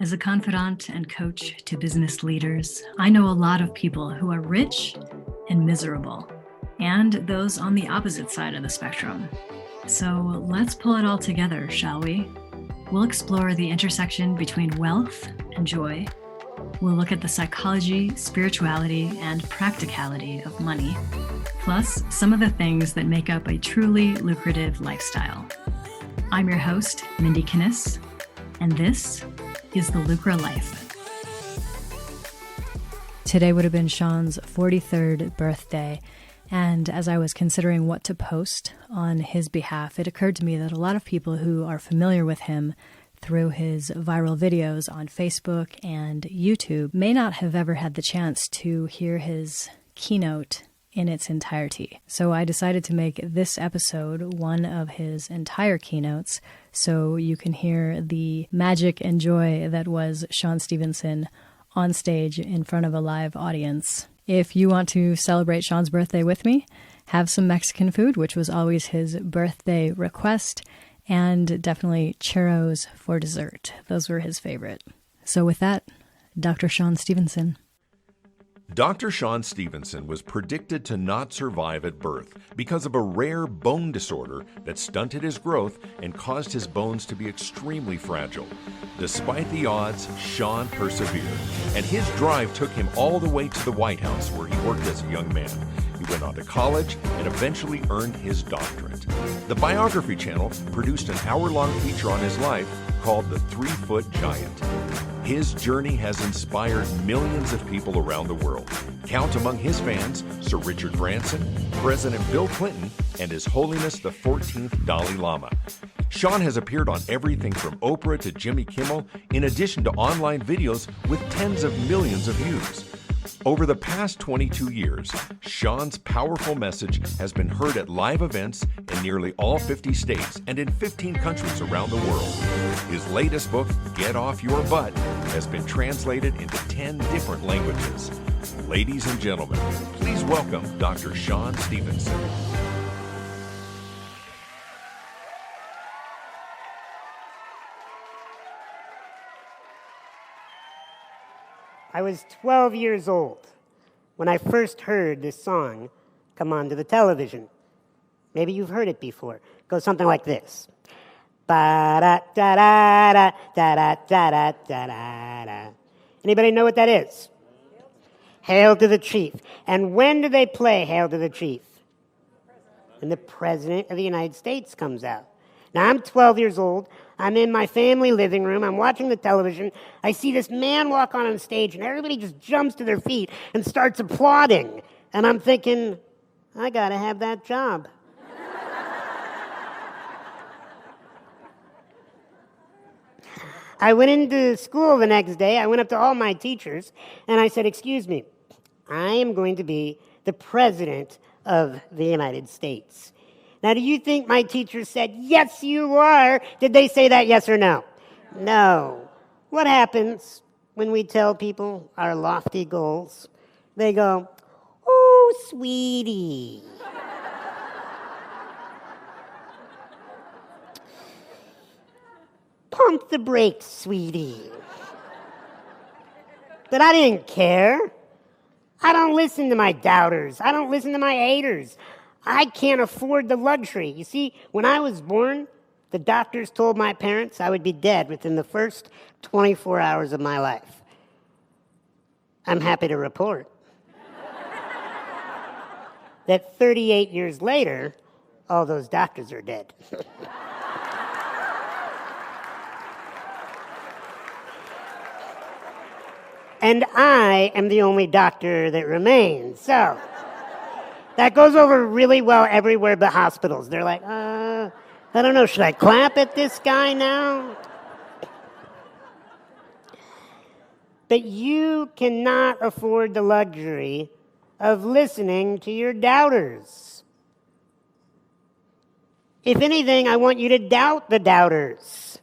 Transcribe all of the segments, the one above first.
As a confidant and coach to business leaders, I know a lot of people who are rich and miserable, and those on the opposite side of the spectrum. So let's pull it all together, shall we? We'll explore the intersection between wealth and joy. We'll look at the psychology, spirituality, and practicality of money, plus some of the things that make up a truly lucrative lifestyle. I'm your host, Mindy Kinnis, and this is the Lucra Life. Today would have been Sean's 43rd birthday, and as I was considering what to post on his behalf, it occurred to me that a lot of people who are familiar with him through his viral videos on Facebook and YouTube may not have ever had the chance to hear his keynote in its entirety. So I decided to make this episode one of his entire keynotes so you can hear the magic and joy that was Sean Stephenson on stage in front of a live audience. If you want to celebrate Sean's birthday with me, have some Mexican food, which was always his birthday request, and definitely churros for dessert. Those were his favorite. So with that, Dr. Sean Stephenson. Dr. Sean Stephenson was predicted to not survive at birth because of a rare bone disorder that stunted his growth and caused his bones to be extremely fragile. Despite the odds, Sean persevered, and his drive took him all the way to the White House, where he worked as a young man. He went on to college and eventually earned his doctorate. The Biography Channel produced an hour-long feature on his life called The 3-Foot Giant. His journey has inspired millions of people around the world. Count among his fans Sir Richard Branson, President Bill Clinton, and His Holiness the 14th Dalai Lama. Sean has appeared on everything from Oprah to Jimmy Kimmel, in addition to online videos with tens of millions of views. Over the past 22 years, Sean's powerful message has been heard at live events in nearly all 50 states and in 15 countries around the world. His latest book, Get Off Your Butt, has been translated into 10 different languages. Ladies and gentlemen, please welcome Dr. Sean Stephenson. I was 12 years old when I first heard this song come onto the television. Maybe you've heard it before. It goes something like this. Ba-da-da-da-da, da-da-da-da-da-da. Anybody know what that is? Hail to the Chief. And when do they play Hail to the Chief? When the President of the United States comes out. Now, I'm 12 years old. I'm in my family living room. I'm watching the television. I see this man walk on stage, and everybody just jumps to their feet and starts applauding. And I'm thinking, I got to have that job. I went into school the next day. I went up to all my teachers, and I said, excuse me, I am going to be the President of the United States. Now, do you think my teacher said, yes, you are? Did they say that yes or no? No. What happens when we tell people our lofty goals? They go, oh, sweetie. Pump the brakes, sweetie. But I didn't care. I don't listen to my doubters. I don't listen to my haters. I can't afford the luxury. You see, when I was born, the doctors told my parents I would be dead within the first 24 hours of my life. I'm happy to report that 38 years later, all those doctors are dead. And I am the only doctor that remains, so that goes over really well everywhere but hospitals. They're like, I don't know, should I clap at this guy now? But you cannot afford the luxury of listening to your doubters. If anything, I want you to doubt the doubters.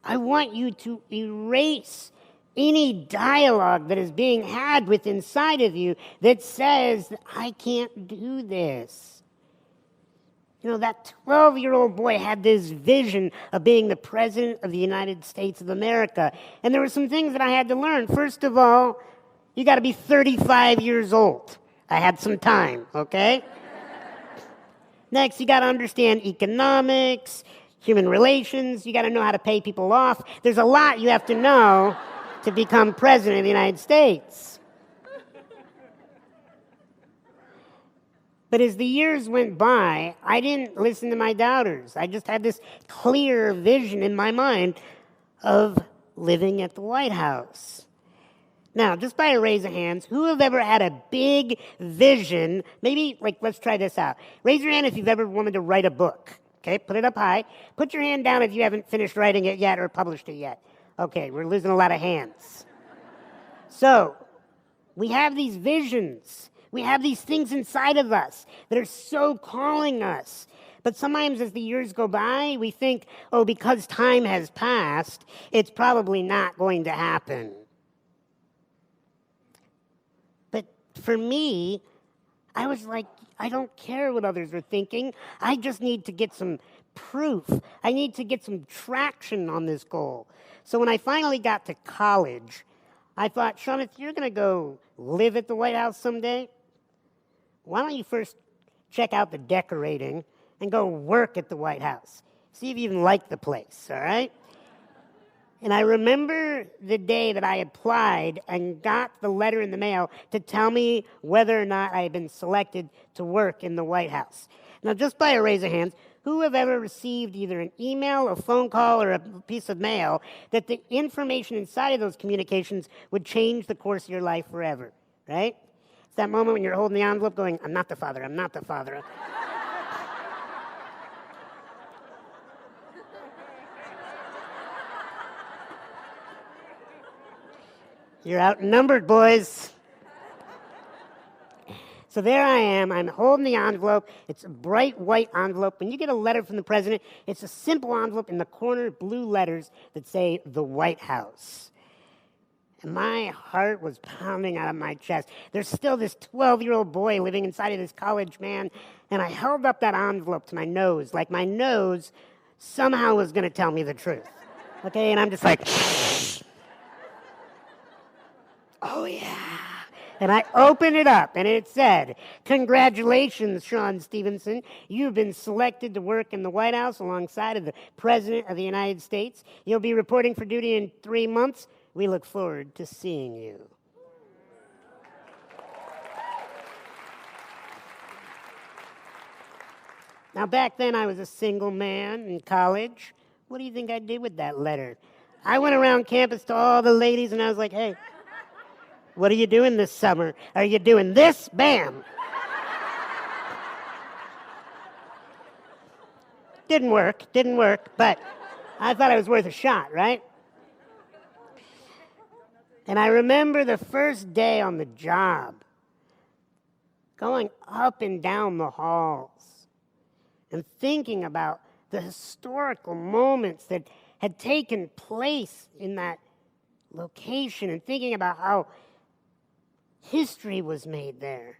I want you to erase any dialogue that is being had within inside of you that says, I can't do this. You know, that 12-year-old boy had this vision of being the president of the United States of America. And there were some things that I had to learn. First of all, you got to be 35 years old. I had some time, okay? Next, you got to understand economics, human relations. You got to know how to pay people off. There's a lot you have to know to become president of the United States. But as the years went by, I didn't listen to my doubters. I just had this clear vision in my mind of living at the White House. Now, just by a raise of hands, who have ever had a big vision? Maybe, let's try this out. Raise your hand if you've ever wanted to write a book. Okay, put it up high. Put your hand down if you haven't finished writing it yet or published it yet. Okay, we're losing a lot of hands. So, we have these visions. We have these things inside of us that are so calling us. But sometimes as the years go by, we think, oh, because time has passed, it's probably not going to happen. But for me, I was like, I don't care what others are thinking. I just need to get some proof. I need to get some traction on this goal. So when I finally got to college, I thought, Sean, if you're going to go live at the White House someday, why don't you first check out the decorating and go work at the White House? See if you even like the place, all right? And I remember the day that I applied and got the letter in the mail to tell me whether or not I had been selected to work in the White House. Now, just by a raise of hands, who have ever received either an email, a phone call, or a piece of mail that the information inside of those communications would change the course of your life forever, right? It's that moment when you're holding the envelope going, I'm not the father, I'm not the father. You're outnumbered, boys. So there I am. I'm holding the envelope. It's a bright white envelope. When you get a letter from the president, it's a simple envelope in the corner, blue letters that say the White House. And my heart was pounding out of my chest. There's still this 12-year-old boy living inside of this college man. And I held up that envelope to my nose, like my nose somehow was going to tell me the truth. Okay, and I'm just like, oh, yeah. And I opened it up, and it said, congratulations, Sean Stephenson. You've been selected to work in the White House alongside of the President of the United States. You'll be reporting for duty in 3 months. We look forward to seeing you. Now, back then, I was a single man in college. What do you think I did with that letter? I went around campus to all the ladies, and I was like, hey, what are you doing this summer? Are you doing this? Bam. Didn't work, but I thought it was worth a shot, right? And I remember the first day on the job, going up and down the halls and thinking about the historical moments that had taken place in that location and thinking about how history was made there.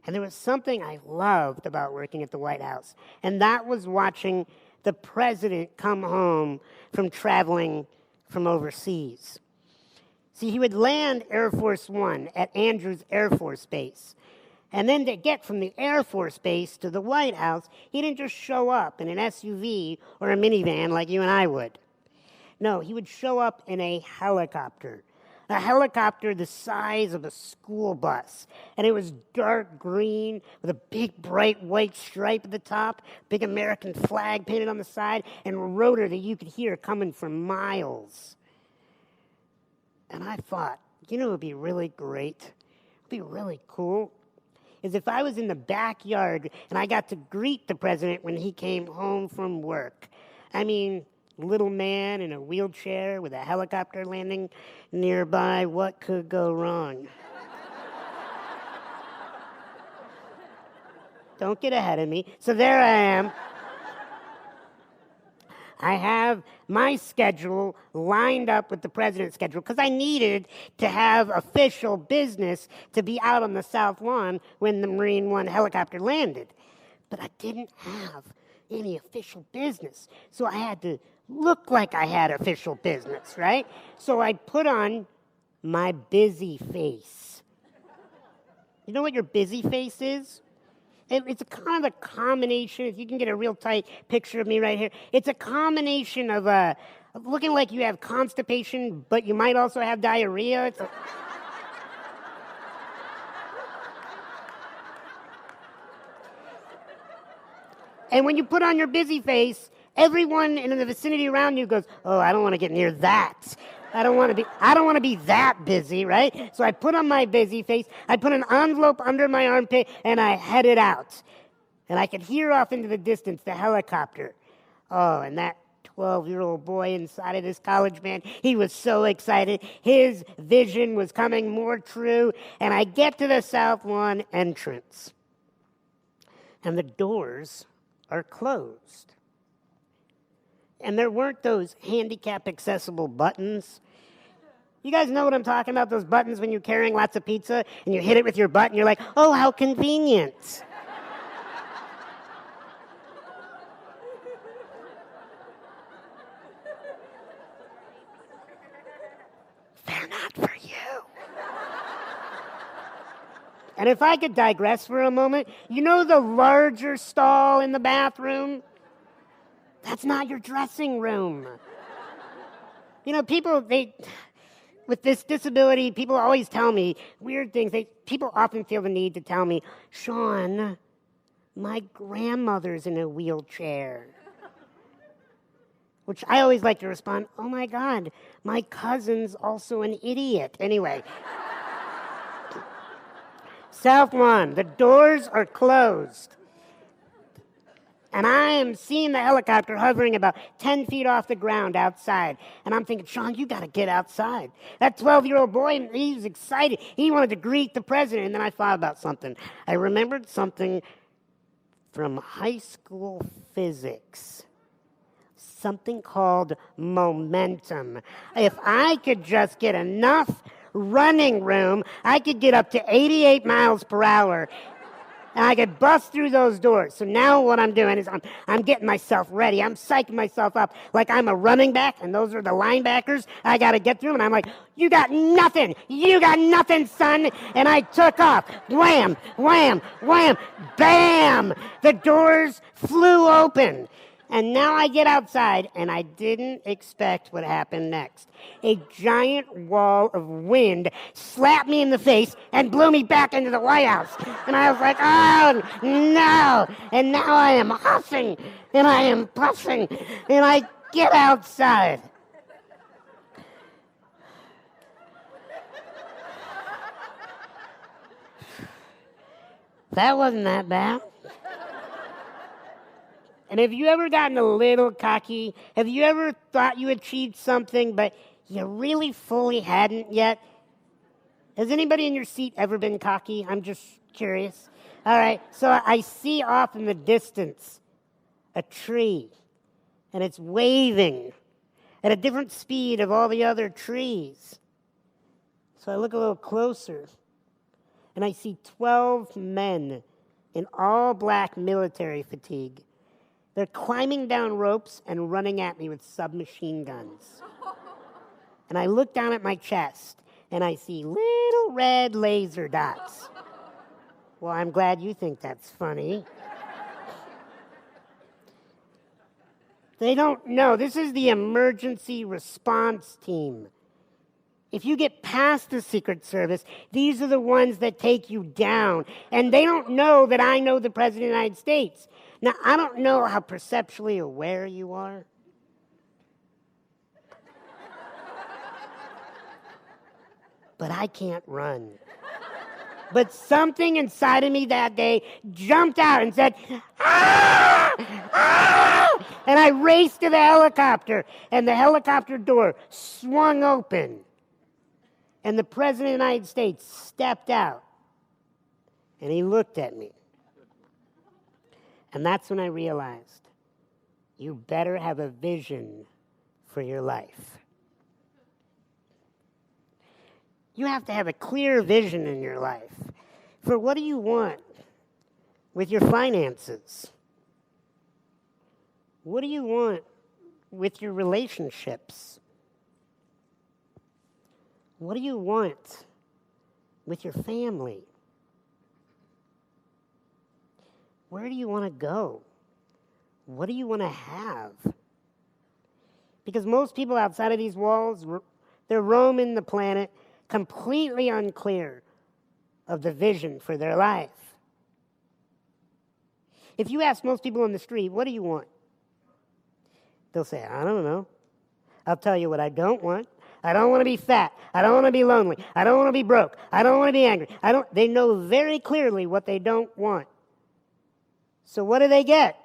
And there was something I loved about working at the White House, and that was watching the president come home from traveling from overseas. See, he would land Air Force One at Andrews Air Force Base. And then to get from the Air Force Base to the White House, he didn't just show up in an SUV or a minivan like you and I would. No, he would show up in a helicopter the size of a school bus. And it was dark green with a big, bright white stripe at the top, big American flag painted on the side, and a rotor that you could hear coming for miles. And I thought, you know what would be really great? It would be really cool is if I was in the backyard and I got to greet the president when he came home from work. I mean, little man in a wheelchair with a helicopter landing nearby, what could go wrong? Don't get ahead of me. So there I am. I have my schedule lined up with the president's schedule because I needed to have official business to be out on the South Lawn when the Marine One helicopter landed. but I didn't have any official business. So I had to look like I had official business, right? So I put on my busy face. You know what your busy face is? It's a kind of a combination, if you can get a real tight picture of me right here, it's a combination of looking like you have constipation, but you might also have diarrhea. And when you put on your busy face, everyone in the vicinity around you goes, oh, I don't want to get near that. I don't want to be that busy, right? So I put on my busy face, I put an envelope under my armpit, and I headed out. And I could hear off into the distance the helicopter. Oh, and that 12-year-old boy inside of this college man, he was so excited. His vision was coming more true. And I get to the South Lawn entrance. And the doors are closed. And there weren't those handicap accessible buttons. You guys know what I'm talking about, those buttons when you're carrying lots of pizza and you hit it with your butt and you're like, oh, how convenient. They're not for you. And if I could digress for a moment, you know the larger stall in the bathroom? That's not your dressing room. You know, people, with this disability, people always tell me weird things. People often feel the need to tell me, Sean, my grandmother's in a wheelchair. Which I always like to respond, oh my God, my cousin's also an idiot. Anyway. South Lawn, the doors are closed. And I am seeing the helicopter hovering about 10 feet off the ground outside. And I'm thinking, Sean, you got to get outside. That 12-year-old boy, he was excited. He wanted to greet the president. And then I thought about something. I remembered something from high school physics. Something called momentum. If I could just get enough running room, I could get up to 88 miles per hour, and I could bust through those doors. So now what I'm doing is I'm getting myself ready. I'm psyching myself up like I'm a running back, and those are the linebackers I got to get through. And I'm like, you got nothing. You got nothing, son. And I took off. Wham, wham, wham, bam. The doors flew open. And now I get outside, and I didn't expect what happened next. A giant wall of wind slapped me in the face and blew me back into the White House. And I was like, oh, no. And now I am huffing, and I am puffing, and I get outside. That wasn't that bad. And have you ever gotten a little cocky? Have you ever thought you achieved something, but you really fully hadn't yet? Has anybody in your seat ever been cocky? I'm just curious. All right, so I see off in the distance a tree, and it's waving at a different speed of all the other trees. So I look a little closer, and I see 12 men in all black military fatigue. They're climbing down ropes and running at me with submachine guns. And I look down at my chest, and I see little red laser dots. Well, I'm glad you think that's funny. They don't know. This is the emergency response team. If you get past the Secret Service, these are the ones that take you down. And they don't know that I know the President of the United States. Now, I don't know how perceptually aware you are. But I can't run. But something inside of me that day jumped out and said, ah! Ah! And I raced to the helicopter, and the helicopter door swung open. And the President of the United States stepped out, and he looked at me. And that's when I realized, you better have a vision for your life. You have to have a clear vision in your life. For what do you want? with your finances? What do you want with your relationships? What do you want with your family? Where do you want to go? What do you want to have? Because most people outside of these walls, they're roaming the planet completely unclear of the vision for their life. If you ask most people on the street, what do you want? They'll say, I don't know. I'll tell you what I don't want. I don't want to be fat. I don't want to be lonely. I don't want to be broke. I don't want to be angry. They know very clearly what they don't want. So what do they get?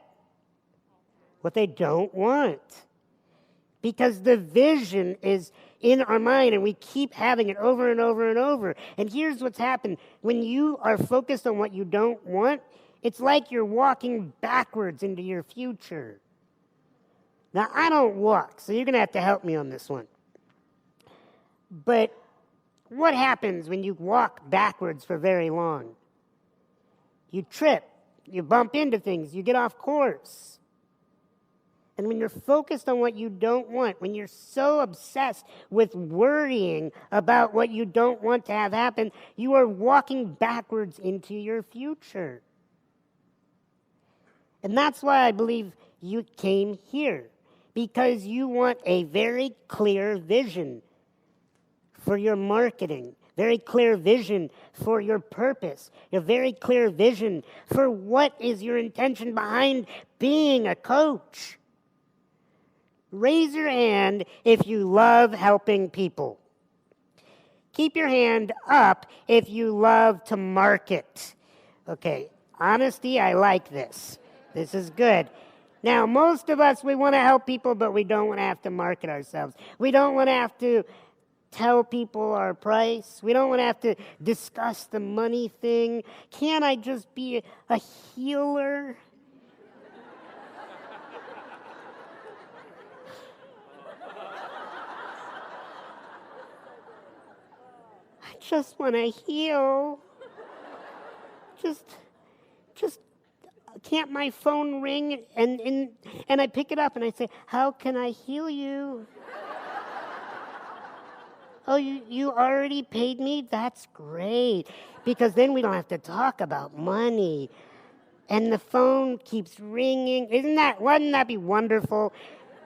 What they don't want. Because the vision is in our mind and we keep having it over and over and over. And here's what's happened. When you are focused on what you don't want, it's like you're walking backwards into your future. Now, I don't walk, so you're going to have to help me on this one. But what happens when you walk backwards for very long? You trip, you bump into things, you get off course. And when you're focused on what you don't want, when you're so obsessed with worrying about what you don't want to have happen, you are walking backwards into your future. And that's why I believe you came here, because you want a very clear vision for your marketing, very clear vision for your purpose, a very clear vision for what is your intention behind being a coach. Raise your hand if you love helping people. Keep your hand up if you love to market. Okay, honesty, I like this. This is good. Now, most of us, we want to help people, but we don't want to have to market ourselves. We don't want to have to tell people our price. We don't want to have to discuss the money thing. Can't I just be a healer? I just want to heal. Just can't my phone ring and I pick it up and I say, how can I heal you? Oh, you already paid me? That's great. Because then we don't have to talk about money. And the phone keeps ringing. Wouldn't that be wonderful?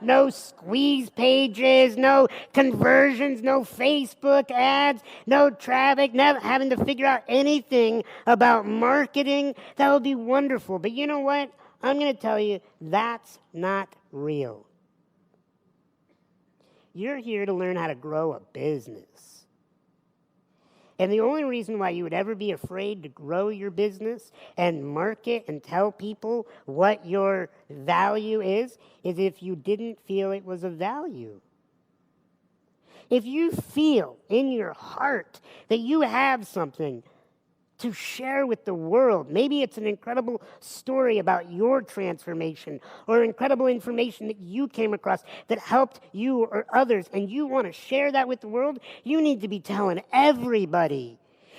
No squeeze pages, no conversions, no Facebook ads, no traffic, never having to figure out anything about marketing. That would be wonderful. But you know what? I'm going to tell you, that's not real. You're here to learn how to grow a business. And the only reason why you would ever be afraid to grow your business and market and tell people what your value is if you didn't feel it was of value. If you feel in your heart that you have something to share with the world, maybe it's an incredible story about your transformation or incredible information that you came across that helped you or others, and you want to share that with the world, you need to be telling everybody.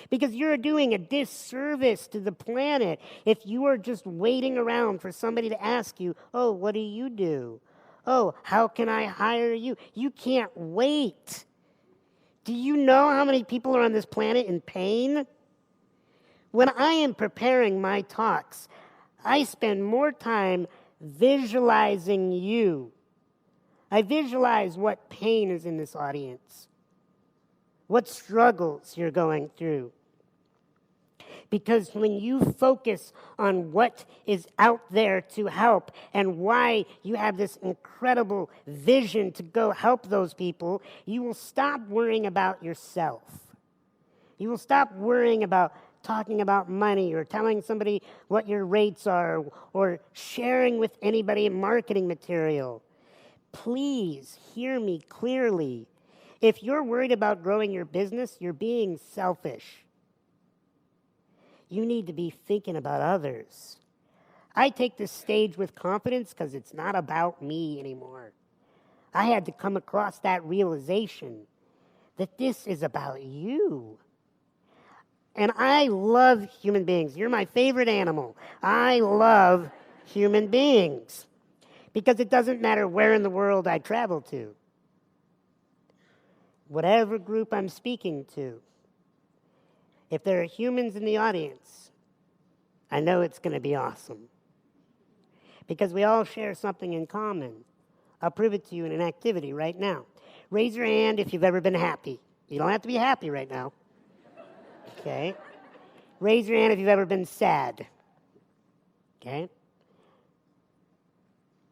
Because you're doing a disservice to the planet if you are just waiting around for somebody to ask you, oh, what do you do? Oh, how can I hire you? You can't wait. Do you know how many people are on this planet in pain? When I am preparing my talks, I spend more time visualizing you. I visualize what pain is in this audience, what struggles you're going through. Because when you focus on what is out there to help and why you have this incredible vision to go help those people, you will stop worrying about yourself. You will stop worrying about talking about money or telling somebody what your rates are or sharing with anybody marketing material. Please hear me clearly. If you're worried about growing your business, you're being selfish. You need to be thinking about others. I take this stage with confidence because it's not about me anymore. I had to come across that realization that this is about you. And I love human beings. You're my favorite animal. I love human beings because it doesn't matter where in the world I travel to. Whatever group I'm speaking to, if there are humans in the audience, I know it's going to be awesome because we all share something in common. I'll prove it to you in an activity right now. Raise your hand if you've ever been happy. You don't have to be happy right now. Okay? Raise your hand if you've ever been sad. Okay?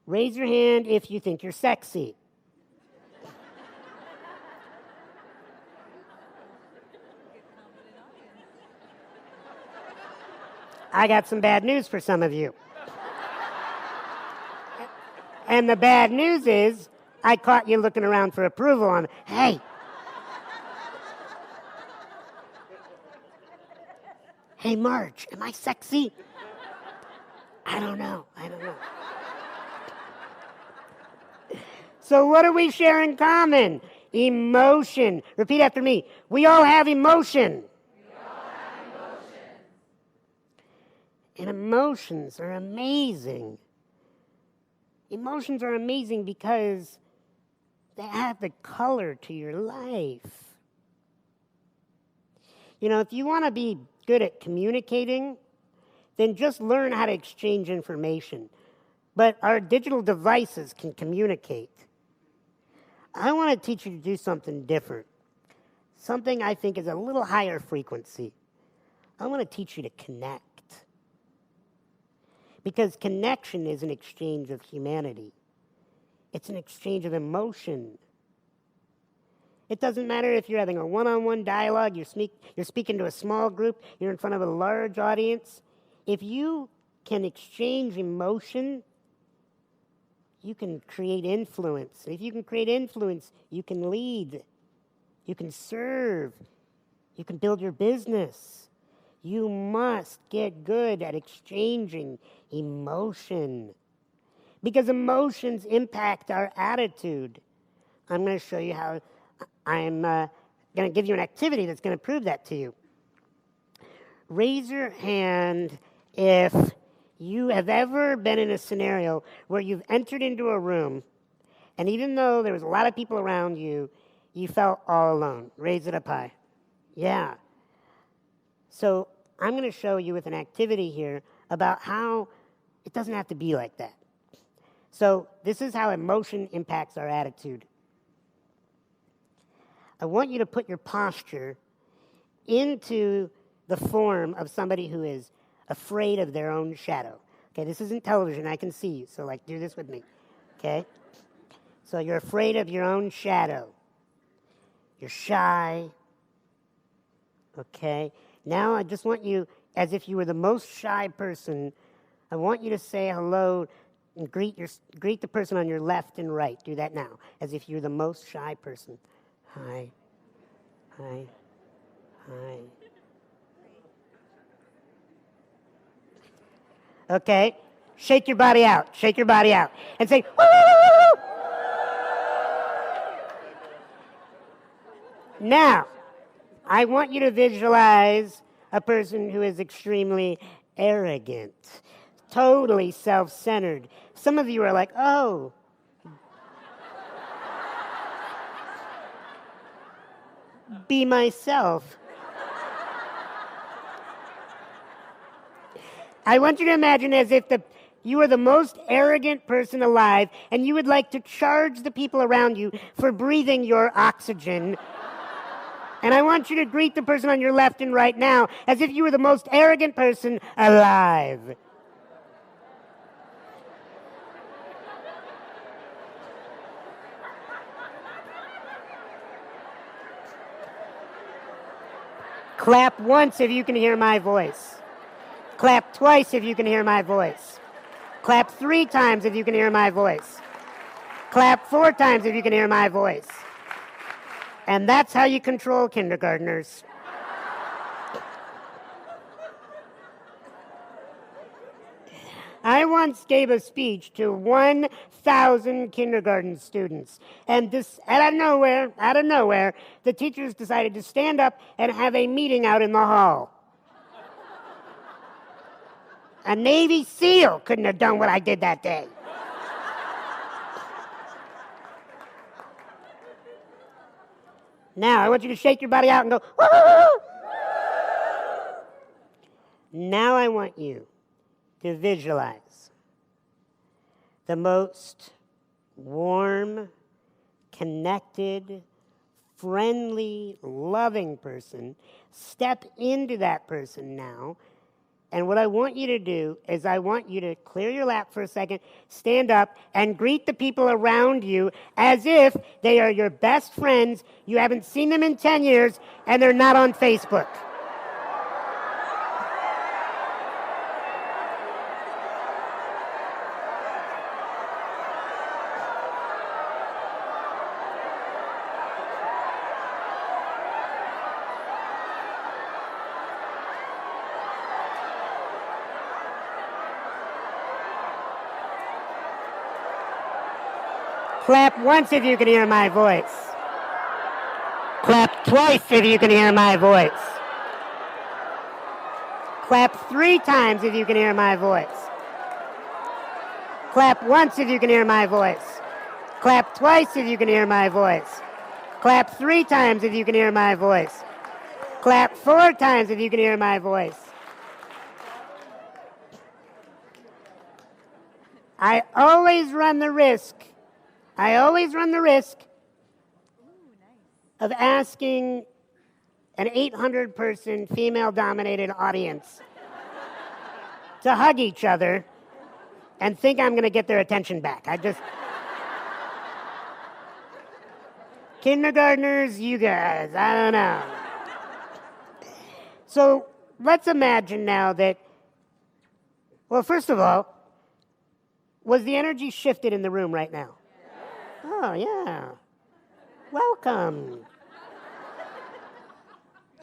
Raise your hand if you think you're sexy. I got some bad news for some of you. And the bad news is, I caught you looking around for approval on, hey. Hey, Marge, am I sexy? I don't know. So what do we share in common? Emotion. Repeat after me. We all have emotion. And emotions are amazing. Emotions are amazing because they add the color to your life. You know, if you want to be good at communicating, then just learn how to exchange information. But our digital devices can communicate. I want to teach you to do something different. Something I think is a little higher frequency. I want to teach you to connect. Because connection is an exchange of humanity. It's an exchange of emotion. It doesn't matter if you're having a one-on-one dialogue, you're speaking to a small group, you're in front of a large audience. If you can exchange emotion, you can create influence. If you can create influence, you can lead. You can serve. You can build your business. You must get good at exchanging emotion because emotions impact our attitude. I'm going to show you how. I'm going to give you an activity that's going to prove that to you. Raise your hand if you have ever been in a scenario where you've entered into a room and even though there was a lot of people around you, you felt all alone. Raise it up high. Yeah. So I'm going to show you with an activity here about how it doesn't have to be like that. So this is how emotion impacts our attitude. I want you to put your posture into the form of somebody who is afraid of their own shadow. Okay, this isn't television. I can see you. So, do this with me. Okay? So you're afraid of your own shadow. You're shy. Okay? Now I just want you, as if you were the most shy person, I want you to say hello and greet the person on your left and right. Do that now, as if you're the most shy person. Hi. Hi. Hi. Okay. Shake your body out. Shake your body out. And say, woo! Now, I want you to visualize a person who is extremely arrogant, totally self-centered. Some of you are like, oh. Be myself. I want you to imagine as if you are the most arrogant person alive and you would like to charge the people around you for breathing your oxygen. And I want you to greet the person on your left and right now as if you were the most arrogant person alive. Clap once if you can hear my voice. Clap twice if you can hear my voice. Clap 3 times if you can hear my voice. Clap 4 times if you can hear my voice. And that's how you control kindergartners. I once gave a speech to 1,000 kindergarten students. And this, out of nowhere, the teachers decided to stand up and have a meeting out in the hall. A Navy SEAL couldn't have done what I did that day. Now, I want you to shake your body out and go, woo! Now I want you to visualize the most warm, connected, friendly, loving person. Step into that person now. And what I want you to do is I want you to clear your lap for a second, stand up, and greet the people around you as if they are your best friends. You haven't seen them in 10 years, and they're not on Facebook. Clap once if you can hear my voice. Clap twice if you can hear my voice. Clap 3 times if you can hear my voice. Clap once if you can hear my voice. Clap twice if you can hear my voice. Clap 3 times if you can hear my voice. Clap 4 times if you can hear my voice. I always run the risk of asking an 800-person female-dominated audience to hug each other and think I'm going to get their attention back. Kindergartners, you guys, I don't know. So let's imagine now that, well, first of all, was the energy shifted in the room right now? Oh, yeah. Welcome.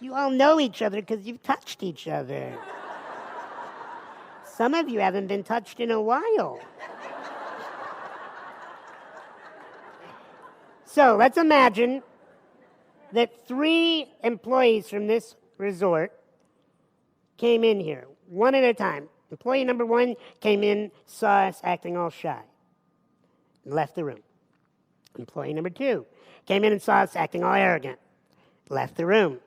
You all know each other because you've touched each other. Some of you haven't been touched in a while. So let's imagine that 3 employees from this resort came in here, one at a time. Employee number 1 came in, saw us acting all shy, and left the room. Employee number 2 came in and saw us acting all arrogant, left the room.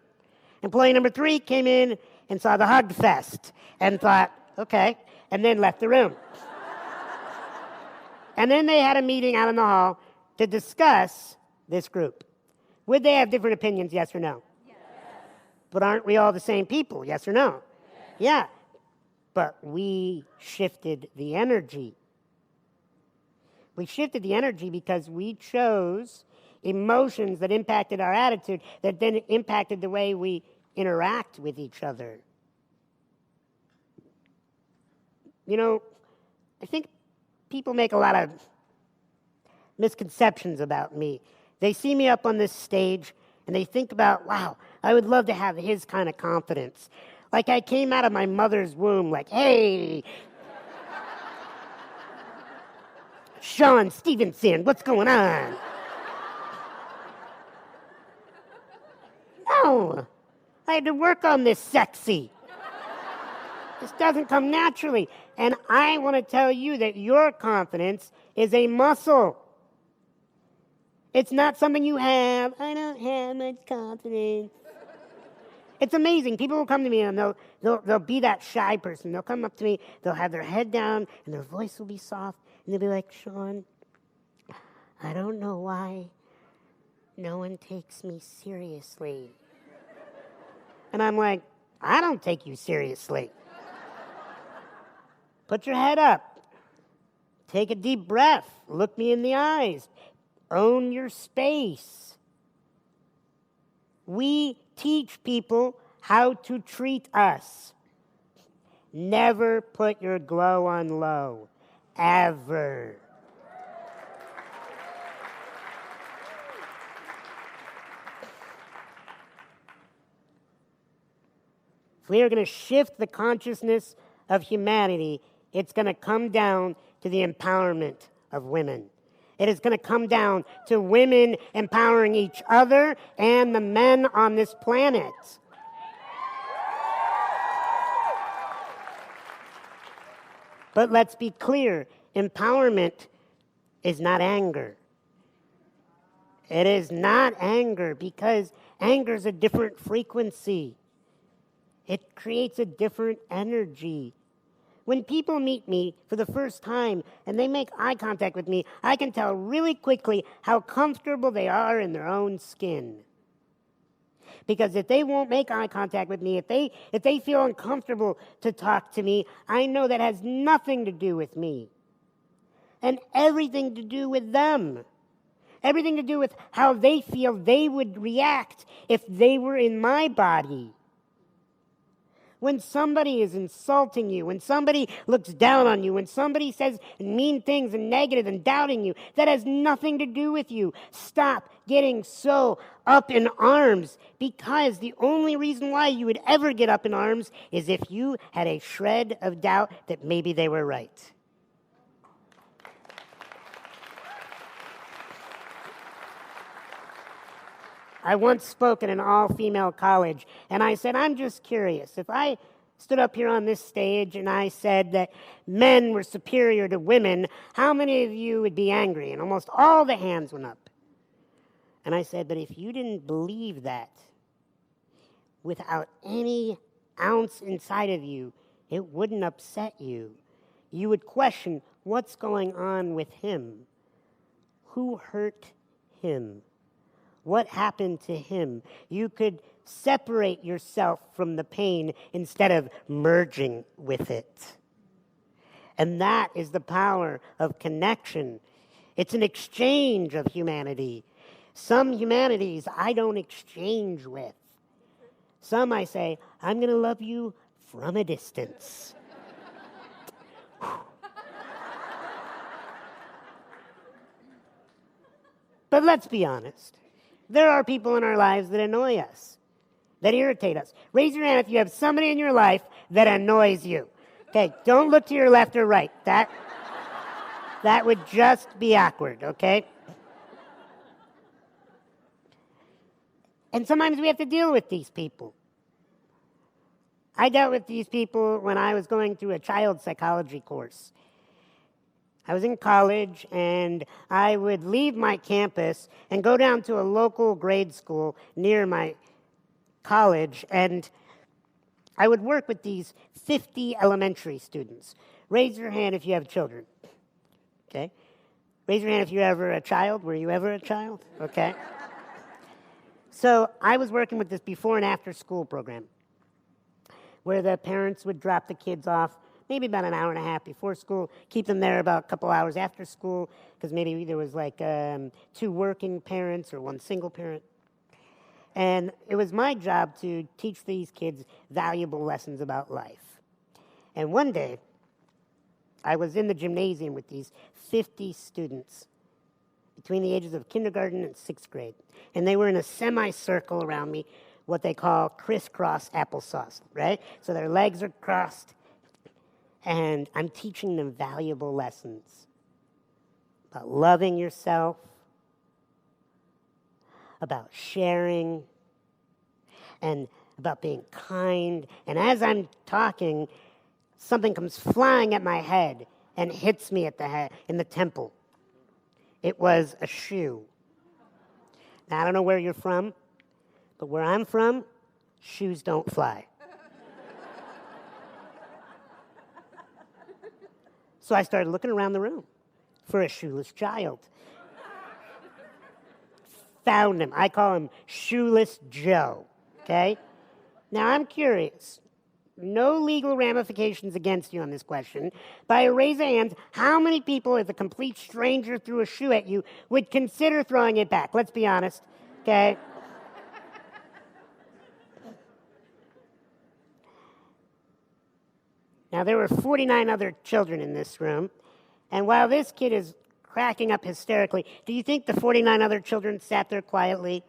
Employee number 3 came in and saw the hug fest and thought, okay, and then left the room. And then they had a meeting out in the hall to discuss this group. Would they have different opinions, yes or no? Yes. But aren't we all the same people, yes or no? Yes. Yeah. But we shifted the energy. We shifted the energy because we chose emotions that impacted our attitude, that then impacted the way we interact with each other. You know, I think people make a lot of misconceptions about me. They see me up on this stage and they think about, wow, I would love to have his kind of confidence. Like I came out of my mother's womb like, hey, Sean Stephenson, what's going on? No, I had to work on this sexy. This doesn't come naturally. And I want to tell you that your confidence is a muscle. It's not something you have. I don't have much confidence. It's amazing. People will come to me and they'll be that shy person. They'll come up to me, they'll have their head down, and their voice will be soft, and they'll be like, Sean, I don't know why no one takes me seriously. And I'm like, I don't take you seriously. Put your head up. Take a deep breath. Look me in the eyes. Own your space. We teach people how to treat us. Never put your glow on low. Ever. If we are going to shift the consciousness of humanity, it's going to come down to the empowerment of women. It is going to come down to women empowering each other and the men on this planet. But let's be clear, empowerment is not anger. It is not anger because anger is a different frequency. It creates a different energy. When people meet me for the first time and they make eye contact with me, I can tell really quickly how comfortable they are in their own skin. Because if they won't make eye contact with me, if they feel uncomfortable to talk to me, I know that has nothing to do with me. And everything to do with them. Everything to do with how they feel they would react if they were in my body. When somebody is insulting you, when somebody looks down on you, when somebody says mean things and negative and doubting you, that has nothing to do with you. Stop getting so up in arms, because the only reason why you would ever get up in arms is if you had a shred of doubt that maybe they were right. I once spoke at an all-female college, and I said, I'm just curious. If I stood up here on this stage and I said that men were superior to women, how many of you would be angry? And almost all the hands went up. And I said, but if you didn't believe that, without any ounce inside of you, it wouldn't upset you. You would question, what's going on with him? Who hurt him? What happened to him? You could separate yourself from the pain instead of merging with it. And that is the power of connection. It's an exchange of humanity. Some humanities I don't exchange with. Some I say, I'm going to love you from a distance. But let's be honest. There are people in our lives that annoy us, that irritate us. Raise your hand if you have somebody in your life that annoys you. Okay, don't look to your left or right. That would just be awkward, okay? And sometimes we have to deal with these people. I dealt with these people when I was going through a child psychology course. I was in college, and I would leave my campus and go down to a local grade school near my college, and I would work with these 50 elementary students. Raise your hand if you have children. Okay? Raise your hand if you're ever a child. Were you ever a child? Okay. So I was working with this before and after school program where the parents would drop the kids off maybe about an hour and a half before school, keep them there about a couple hours after school, because maybe there was like 2 working parents or 1 single parent. And it was my job to teach these kids valuable lessons about life. And one day, I was in the gymnasium with these 50 students between the ages of kindergarten and 6th grade. And they were in a semicircle around me, what they call crisscross applesauce, right? So their legs are crossed, and I'm teaching them valuable lessons about loving yourself, about sharing, and about being kind. And as I'm talking, something comes flying at my head and hits me at the head, in the temple. It was a shoe. Now, I don't know where you're from, but where I'm from, shoes don't fly. So I started looking around the room for a shoeless child. Found him. I call him Shoeless Joe, okay? Now, I'm curious. No legal ramifications against you on this question. By a raise of hands, how many people, if a complete stranger threw a shoe at you, would consider throwing it back? Let's be honest, okay? Now, there were 49 other children in this room, and while this kid is cracking up hysterically, do you think the 49 other children sat there quietly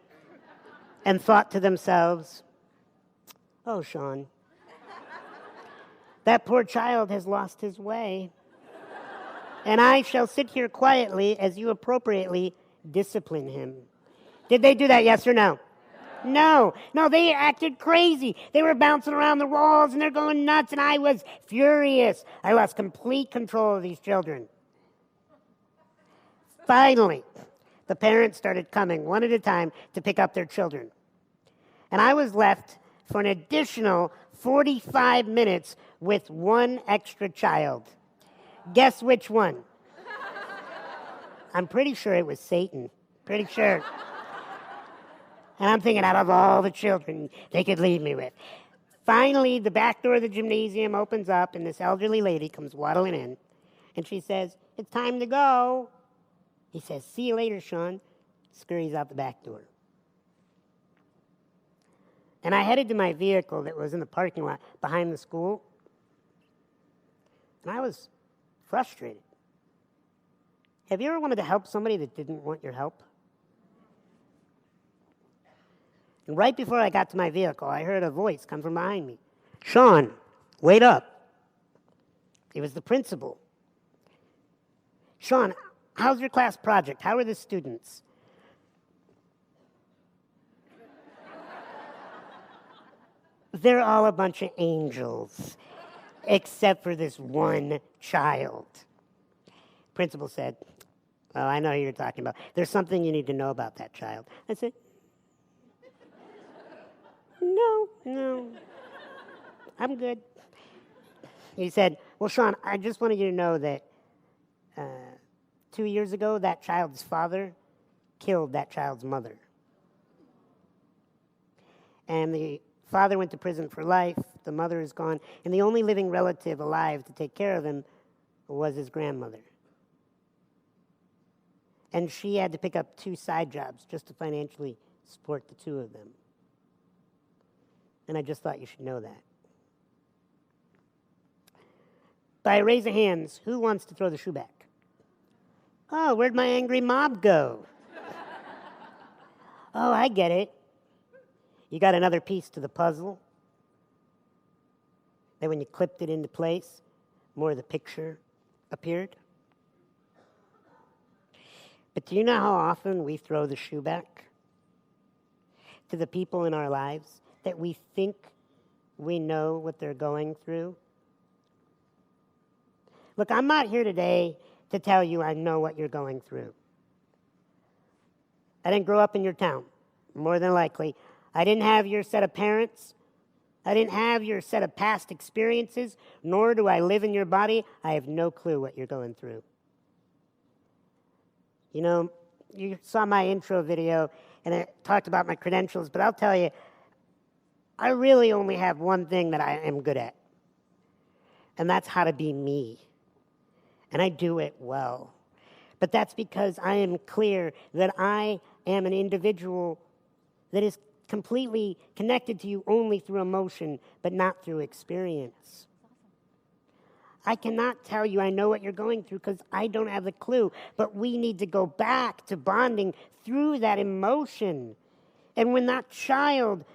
and thought to themselves, oh, Sean, that poor child has lost his way, and I shall sit here quietly as you appropriately discipline him? Did they do that, yes or no? No, they acted crazy. They were bouncing around the walls and they're going nuts, and I was furious. I lost complete control of these children. Finally, the parents started coming one at a time to pick up their children. And I was left for an additional 45 minutes with one extra child. Guess which one? I'm pretty sure it was Satan. Pretty sure. And I'm thinking, out of all the children they could leave me with. Finally, the back door of the gymnasium opens up, and this elderly lady comes waddling in. And she says, "It's time to go." He says, "See you later, Sean." Scurries out the back door. And I headed to my vehicle that was in the parking lot behind the school. And I was frustrated. Have you ever wanted to help somebody that didn't want your help? And right before I got to my vehicle, I heard a voice come from behind me. "Sean, wait up." It was the principal. "Sean, how's your class project? How are the students?" "They're all a bunch of angels, except for this one child." Principal said, "Oh, I know who you're talking about. There's something you need to know about that child." I said, No, I'm good. He said, "Well, Sean, I just wanted you to know that 2 years ago, that child's father killed that child's mother. And the father went to prison for life, the mother is gone, and the only living relative alive to take care of him was his grandmother. And she had to pick up 2 side jobs just to financially support the 2 of them. And I just thought you should know that." By a raise of hands, who wants to throw the shoe back? "Oh, where'd my angry mob go?" "Oh, I get it. You got another piece to the puzzle. Then when you clipped it into place, more of the picture appeared." But do you know how often we throw the shoe back to the people in our lives that we think we know what they're going through? Look, I'm not here today to tell you I know what you're going through. I didn't grow up in your town, more than likely. I didn't have your set of parents. I didn't have your set of past experiences, nor do I live in your body. I have no clue what you're going through. You know, you saw my intro video, and it talked about my credentials, but I'll tell you, I really only have one thing that I am good at, and that's how to be me. And I do it well. But that's because I am clear that I am an individual that is completely connected to you only through emotion, but not through experience. I cannot tell you I know what you're going through because I don't have the clue. But we need to go back to bonding through that emotion. And when that child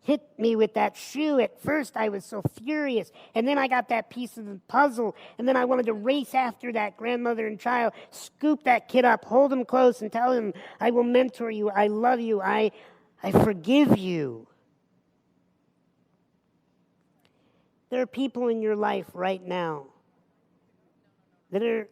hit me with that shoe, at first I was so furious. And then I got that piece of the puzzle. And then I wanted to race after that grandmother and child, scoop that kid up, hold him close, and tell him, "I will mentor you. I love you. I forgive you." There are people in your life right now that are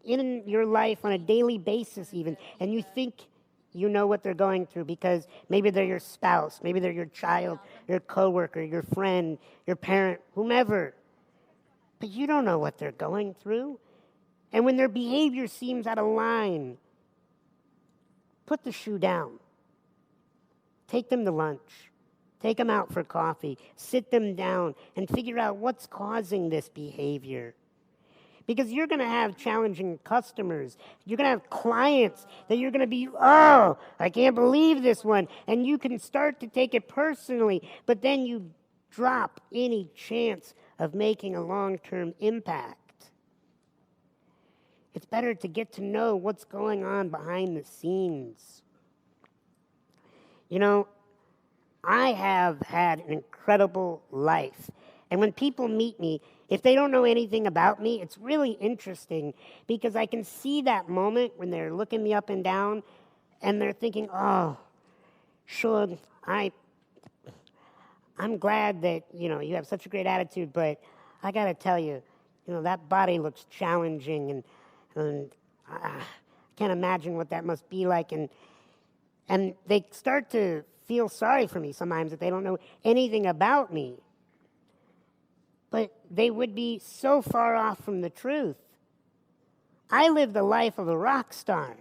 in your life on a daily basis even, and you think you know what they're going through because maybe they're your spouse, maybe they're your child, your coworker, your friend, your parent, whomever. But you don't know what they're going through. And when their behavior seems out of line, put the shoe down. Take them to lunch. Take them out for coffee. Sit them down and figure out what's causing this behavior. Because you're going to have challenging customers. You're going to have clients that you're going to be, "Oh, I can't believe this one." And you can start to take it personally, but then you drop any chance of making a long-term impact. It's better to get to know what's going on behind the scenes. You know, I have had an incredible life. And when people meet me, if they don't know anything about me, it's really interesting because I can see that moment when they're looking me up and down and they're thinking, "Oh, Sean, I'm glad that, you have such a great attitude, but I got to tell you, that body looks challenging, and I can't imagine what that must be like. And they start to feel sorry for me sometimes that they don't know anything about me. But they would be so far off from the truth. I live the life of a rock star.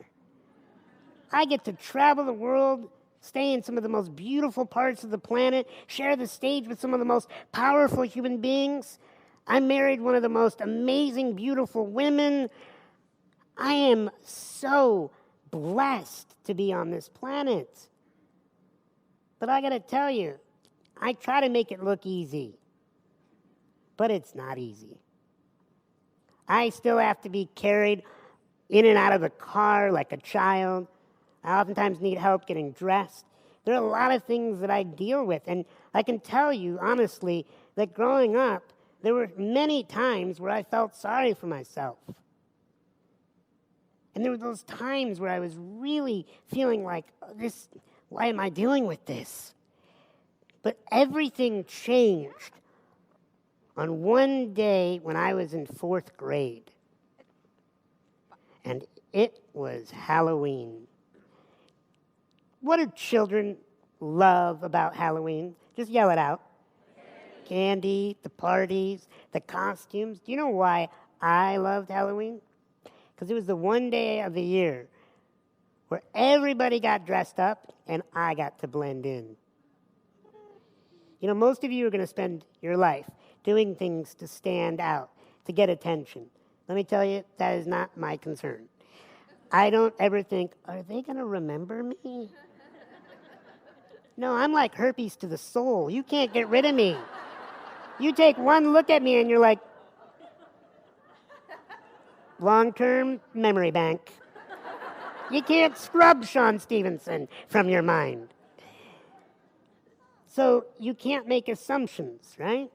I get to travel the world, stay in some of the most beautiful parts of the planet, share the stage with some of the most powerful human beings. I married one of the most amazing, beautiful women. I am so blessed to be on this planet. But I got to tell you, I try to make it look easy, but it's not easy. I still have to be carried in and out of the car like a child. I oftentimes need help getting dressed. There are a lot of things that I deal with, and I can tell you honestly that growing up, there were many times where I felt sorry for myself. And there were those times where I was really feeling like, why am I dealing with this? But everything changed on one day when I was in 4th grade. And it was Halloween. What do children love about Halloween? Just yell it out. Candy, the parties, the costumes. Do you know why I loved Halloween? Because it was the one day of the year where everybody got dressed up and I got to blend in. Most of you are going to spend your life doing things to stand out, to get attention. Let me tell you, that is not my concern. I don't ever think, are they going to remember me? No, I'm like herpes to the soul. You can't get rid of me. You take one look at me and you're like, long-term memory bank. You can't scrub Sean Stephenson from your mind. So you can't make assumptions, right?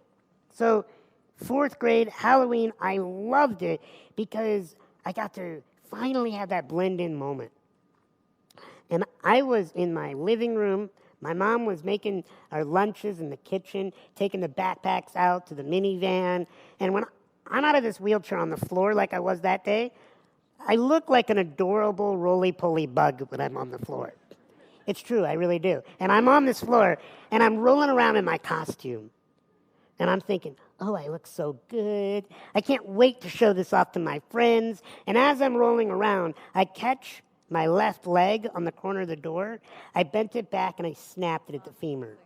So 4th grade, Halloween, I loved it because I got to finally have that blend-in moment. And I was in my living room. My mom was making our lunches in the kitchen, taking the backpacks out to the minivan. And when I'm out of this wheelchair on the floor like I was that day, I look like an adorable roly-poly bug when I'm on the floor. It's true, I really do. And I'm on this floor, and I'm rolling around in my costume. And I'm thinking, oh, I look so good. I can't wait to show this off to my friends. And as I'm rolling around, I catch my left leg on the corner of the door. I bent it back, and I snapped it at the femur.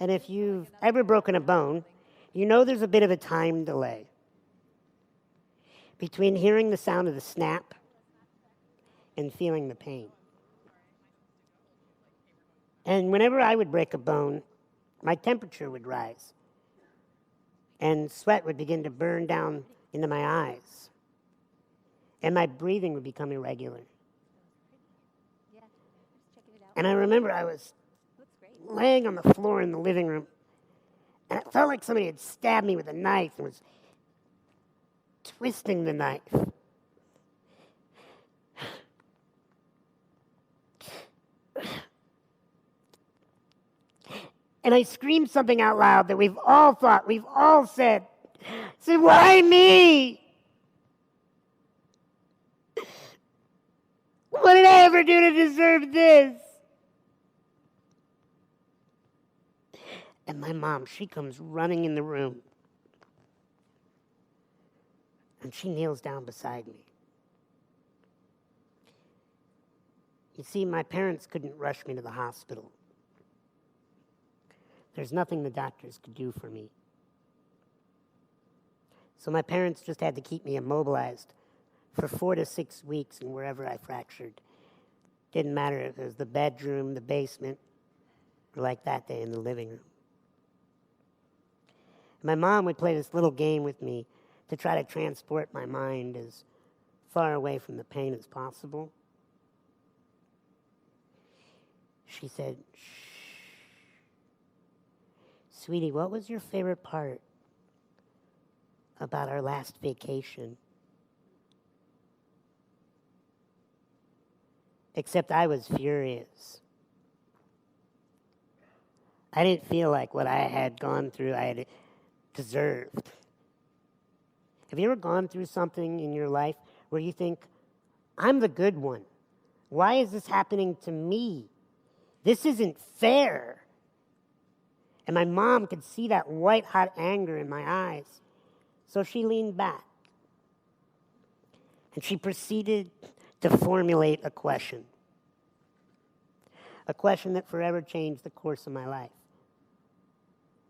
And if you've ever broken a bone, you know there's a bit of a time delay between hearing the sound of the snap and feeling the pain. And whenever I would break a bone, my temperature would rise, and sweat would begin to burn down into my eyes, and my breathing would become irregular. And I remember I was laying on the floor in the living room, and it felt like somebody had stabbed me with a knife and was twisting the knife. And I screamed something out loud that we've all thought, we've all said. I said, why me? What did I ever do to deserve this? And my mom, she comes running in the room. And she kneels down beside me. You see, my parents couldn't rush me to the hospital. There's nothing the doctors could do for me. So my parents just had to keep me immobilized for 4 to 6 weeks and wherever I fractured. Didn't matter if it was the bedroom, the basement, or like that day in the living room. My mom would play this little game with me to try to transport my mind as far away from the pain as possible. She said, "Shh. Sweetie, what was your favorite part about our last vacation?" except I was furious. I didn't feel like what I had gone through I had deserved. Have you ever gone through something in your life where you think, I'm the good one? Why is this happening to me? This isn't fair. And my mom could see that white-hot anger in my eyes. So she leaned back. And she proceeded to formulate a question. A question that forever changed the course of my life.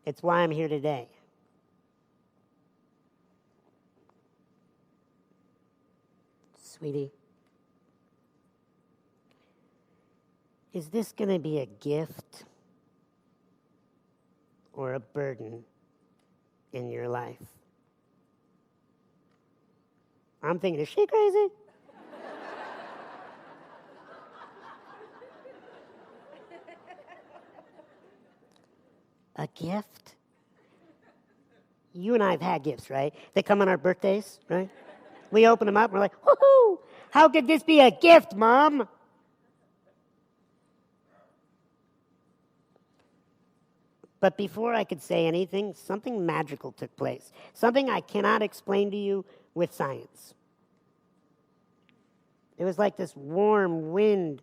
It's why I'm here today. Sweetie, is this going to be a gift or a burden in your life? I'm thinking, is she crazy? A gift? You and I have had gifts, right? They come on our birthdays, right? We open them up and we're like, woohoo! How could this be a gift, Mom? But before I could say anything, something magical took place. Something I cannot explain to you with science. It was like this warm wind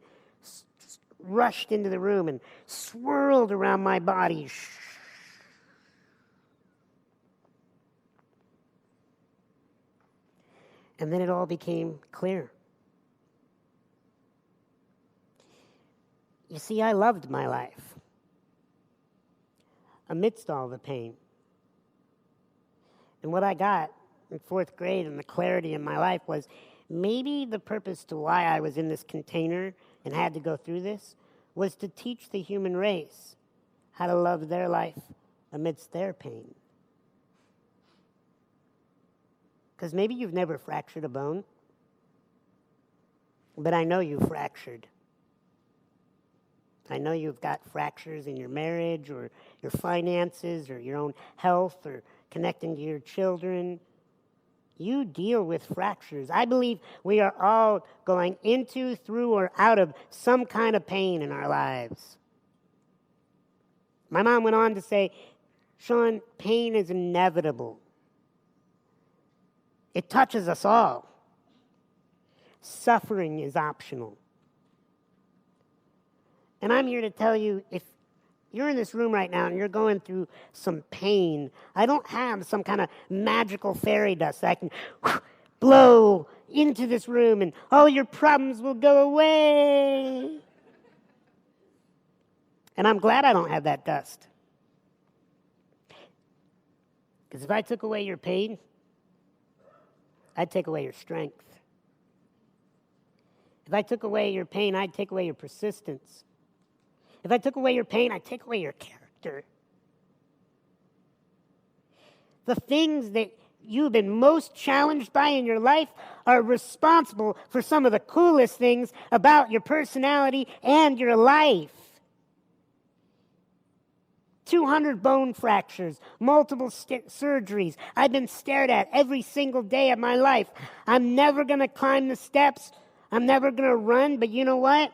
rushed into the room and swirled around my body. And then it all became clear. You see, I loved my life amidst all the pain. And what I got in fourth grade and the clarity in my life was maybe the purpose to why I was in this container and had to go through this was to teach the human race how to love their life amidst their pain. Because maybe you've never fractured a bone, but I know you fractured. I know you've got fractures in your marriage or your finances or your own health or connecting to your children. You deal with fractures. I believe we are all going into, through, or out of some kind of pain in our lives. My mom went on to say, Sean, pain is inevitable. It touches us all. Suffering is optional. And I'm here to tell you, if you're in this room right now and you're going through some pain, I don't have some kind of magical fairy dust that I can blow into this room and all your problems will go away. And I'm glad I don't have that dust. Because if I took away your pain, I'd take away your strength. If I took away your pain, I'd take away your persistence. If I took away your pain, I'd take away your character. The things that you've been most challenged by in your life are responsible for some of the coolest things about your personality and your life. 200 bone fractures, multiple surgeries. I've been stared at every single day of my life. I'm never going to climb the steps. I'm never going to run. But you know what?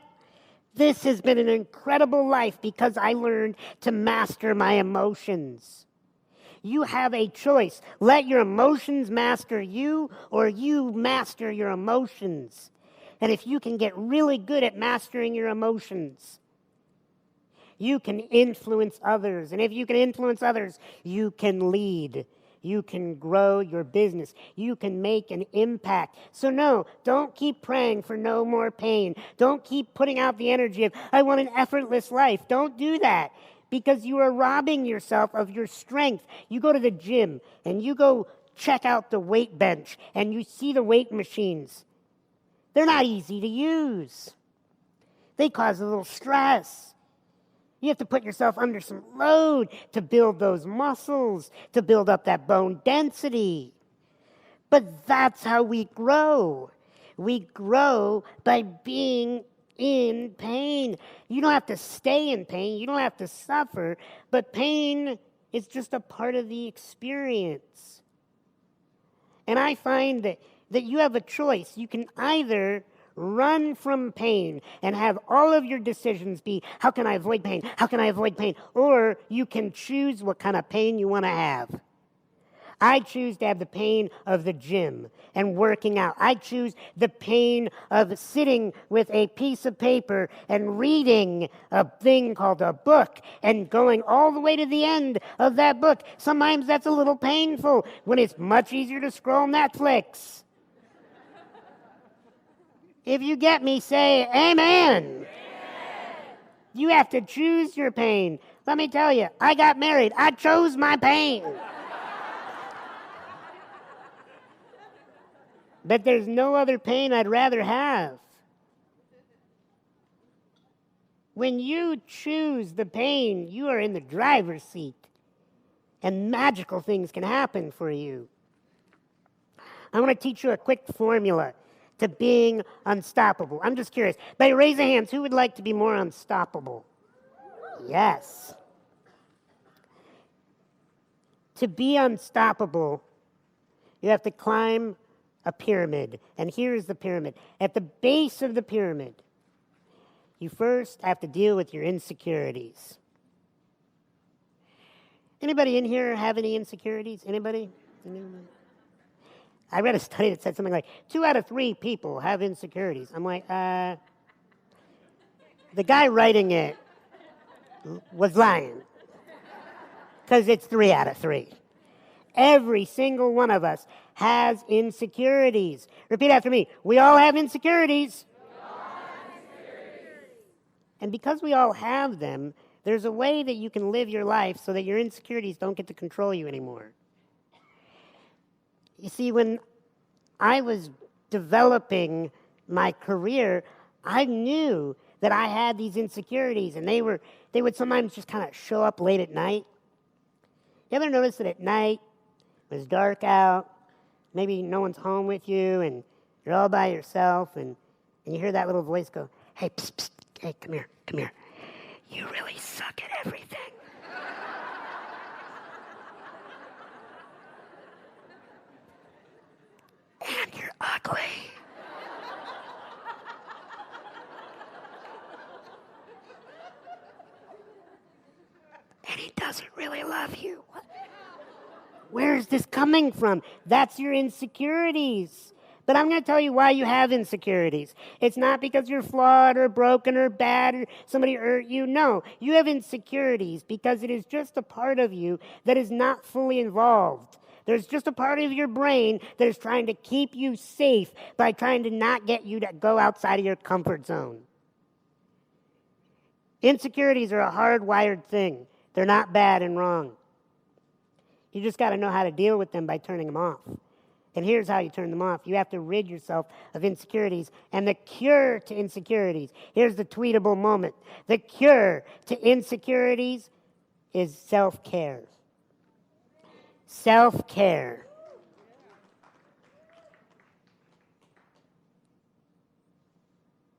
This has been an incredible life because I learned to master my emotions. You have a choice. Let your emotions master you, or you master your emotions. And if you can get really good at mastering your emotions, you can influence others. And if you can influence others, you can lead. You can grow your business. You can make an impact. So no, don't keep praying for no more pain. Don't keep putting out the energy of, I want an effortless life. Don't do that, because you are robbing yourself of your strength. You go to the gym and you go check out the weight bench and you see the weight machines. They're not easy to use. They cause a little stress. You have to put yourself under some load to build those muscles, to build up that bone density. But that's how we grow. We grow by being in pain. You don't have to stay in pain. You don't have to suffer. But pain is just a part of the experience. And I find that you have a choice. You can either run from pain and have all of your decisions be, how can I avoid pain? How can I avoid pain? Or you can choose what kind of pain you want to have. I choose to have the pain of the gym and working out. I choose the pain of sitting with a piece of paper and reading a thing called a book and going all the way to the end of that book. Sometimes that's a little painful when it's much easier to scroll Netflix. If you get me, say amen. Amen. You have to choose your pain. Let me tell you, I got married. I chose my pain. But there's no other pain I'd rather have. When you choose the pain, you are in the driver's seat. And magical things can happen for you. I want to teach you a quick formula to being unstoppable. I'm just curious. By raise of hands, who would like to be more unstoppable? Yes. To be unstoppable, you have to climb a pyramid. And here's the pyramid. At the base of the pyramid, you first have to deal with your insecurities. Anybody in here have any insecurities? Anybody? I read a study that said something like 2 out of 3 people have insecurities. I'm like, the guy writing it was lying. Because it's 3 out of 3. Every single one of us has insecurities. Repeat after me. We all have insecurities. And because we all have them, there's a way that you can live your life so that your insecurities don't get to control you anymore. You see, when I was developing my career, I knew that I had these insecurities, and they would sometimes just kind of show up late at night. You ever notice that at night, it was dark out, maybe no one's home with you, and you're all by yourself, and you hear that little voice go, hey, psst, psst, hey, come here. You really suck at everything. And you're ugly. And he doesn't really love you. Where is this coming from? That's your insecurities. But I'm going to tell you why you have insecurities. It's not because you're flawed or broken or bad or somebody hurt you. No, you have insecurities because it is just a part of you that is not fully involved. There's just a part of your brain that is trying to keep you safe by trying to not get you to go outside of your comfort zone. Insecurities are a hardwired thing. They're not bad and wrong. You just got to know how to deal with them by turning them off. And here's how you turn them off. You have to rid yourself of insecurities. And the cure to insecurities, here's the tweetable moment. The cure to insecurities is self-care. Self-care.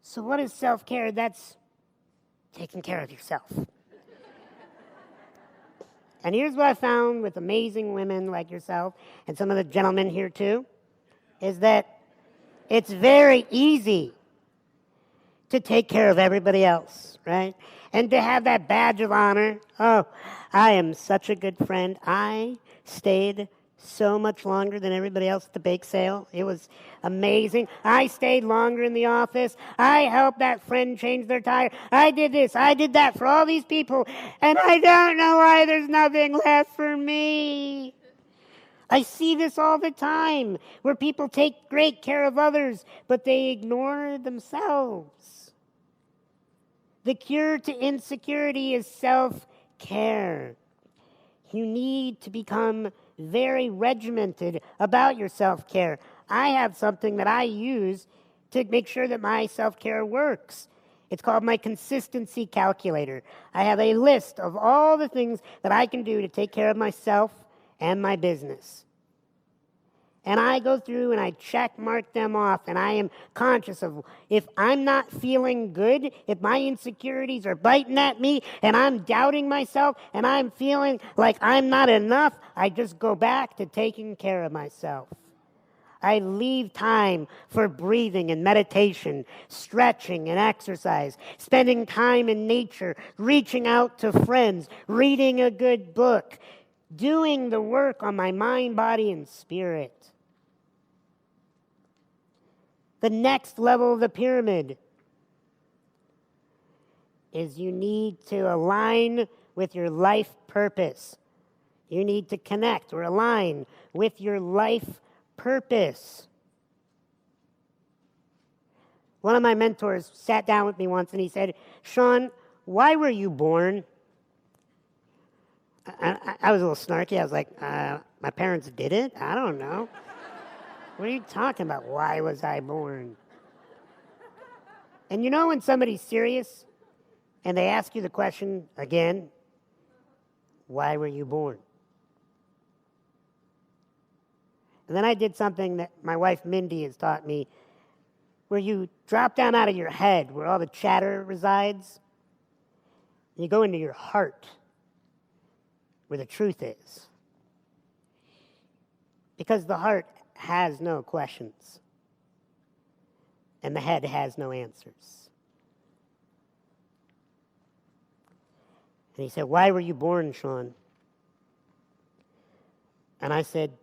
So what is self-care? That's taking care of yourself. And here's what I found with amazing women like yourself, and some of the gentlemen here too, is that it's very easy to take care of everybody else, right? And to have that badge of honor. Oh, I am such a good friend. I stayed so much longer than everybody else at the bake sale. It was amazing. I stayed longer in the office. I helped that friend change their tire. I did this. I did that for all these people. And I don't know why there's nothing left for me. I see this all the time, where people take great care of others, but they ignore themselves. The cure to insecurity is self-care. You need to become very regimented about your self-care. I have something that I use to make sure that my self-care works. It's called my consistency calculator. I have a list of all the things that I can do to take care of myself and my business. And I go through and I check mark them off, and I am conscious of if I'm not feeling good, if my insecurities are biting at me and I'm doubting myself and I'm feeling like I'm not enough, I just go back to taking care of myself. I leave time for breathing and meditation, stretching and exercise, spending time in nature, reaching out to friends, reading a good book, doing the work on my mind, body, and spirit. The next level of the pyramid is you need to align with your life purpose. You need to connect or align with your life purpose. One of my mentors sat down with me once and he said, "Sean, why were you born?" I was a little snarky. I was like, my parents did it? I don't know. What are you talking about? Why was I born? And you know when somebody's serious and they ask you the question again, why were you born? And then I did something that my wife Mindy has taught me, where you drop down out of your head where all the chatter resides, and you go into your heart where the truth is. Because the heart has no questions, and the head has no answers. And he said, "Why were you born, Sean?" And I said,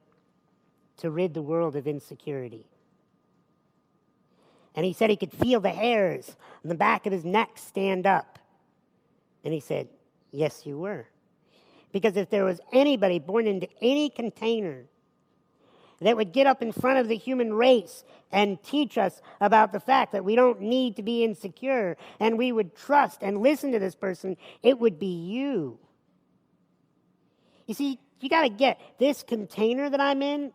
"To rid the world of insecurity." And he said he could feel the hairs on the back of his neck stand up. And he said, "Yes, you were." Because if there was anybody born into any container that would get up in front of the human race and teach us about the fact that we don't need to be insecure and we would trust and listen to this person, it would be you. You see, you got to get this container that I'm in.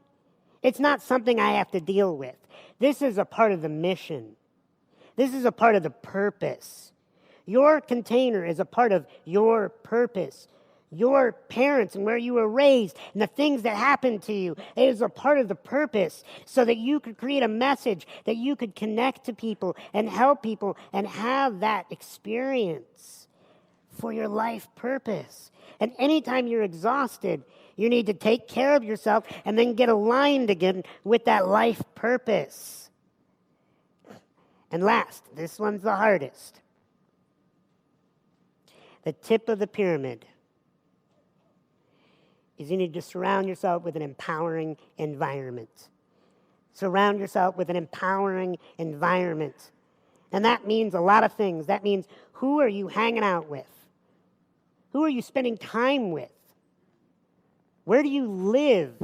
It's not something I have to deal with. This is a part of the mission. This is a part of the purpose. Your container is a part of your purpose. Your parents and where you were raised and the things that happened to you, it is a part of the purpose so that you could create a message, that you could connect to people and help people and have that experience for your life purpose. And anytime you're exhausted, you need to take care of yourself and then get aligned again with that life purpose. And last, this one's the hardest. The tip of the pyramid is you need to surround yourself with an empowering environment. Surround yourself with an empowering environment. And that means a lot of things. That means, who are you hanging out with? Who are you spending time with? Where do you live?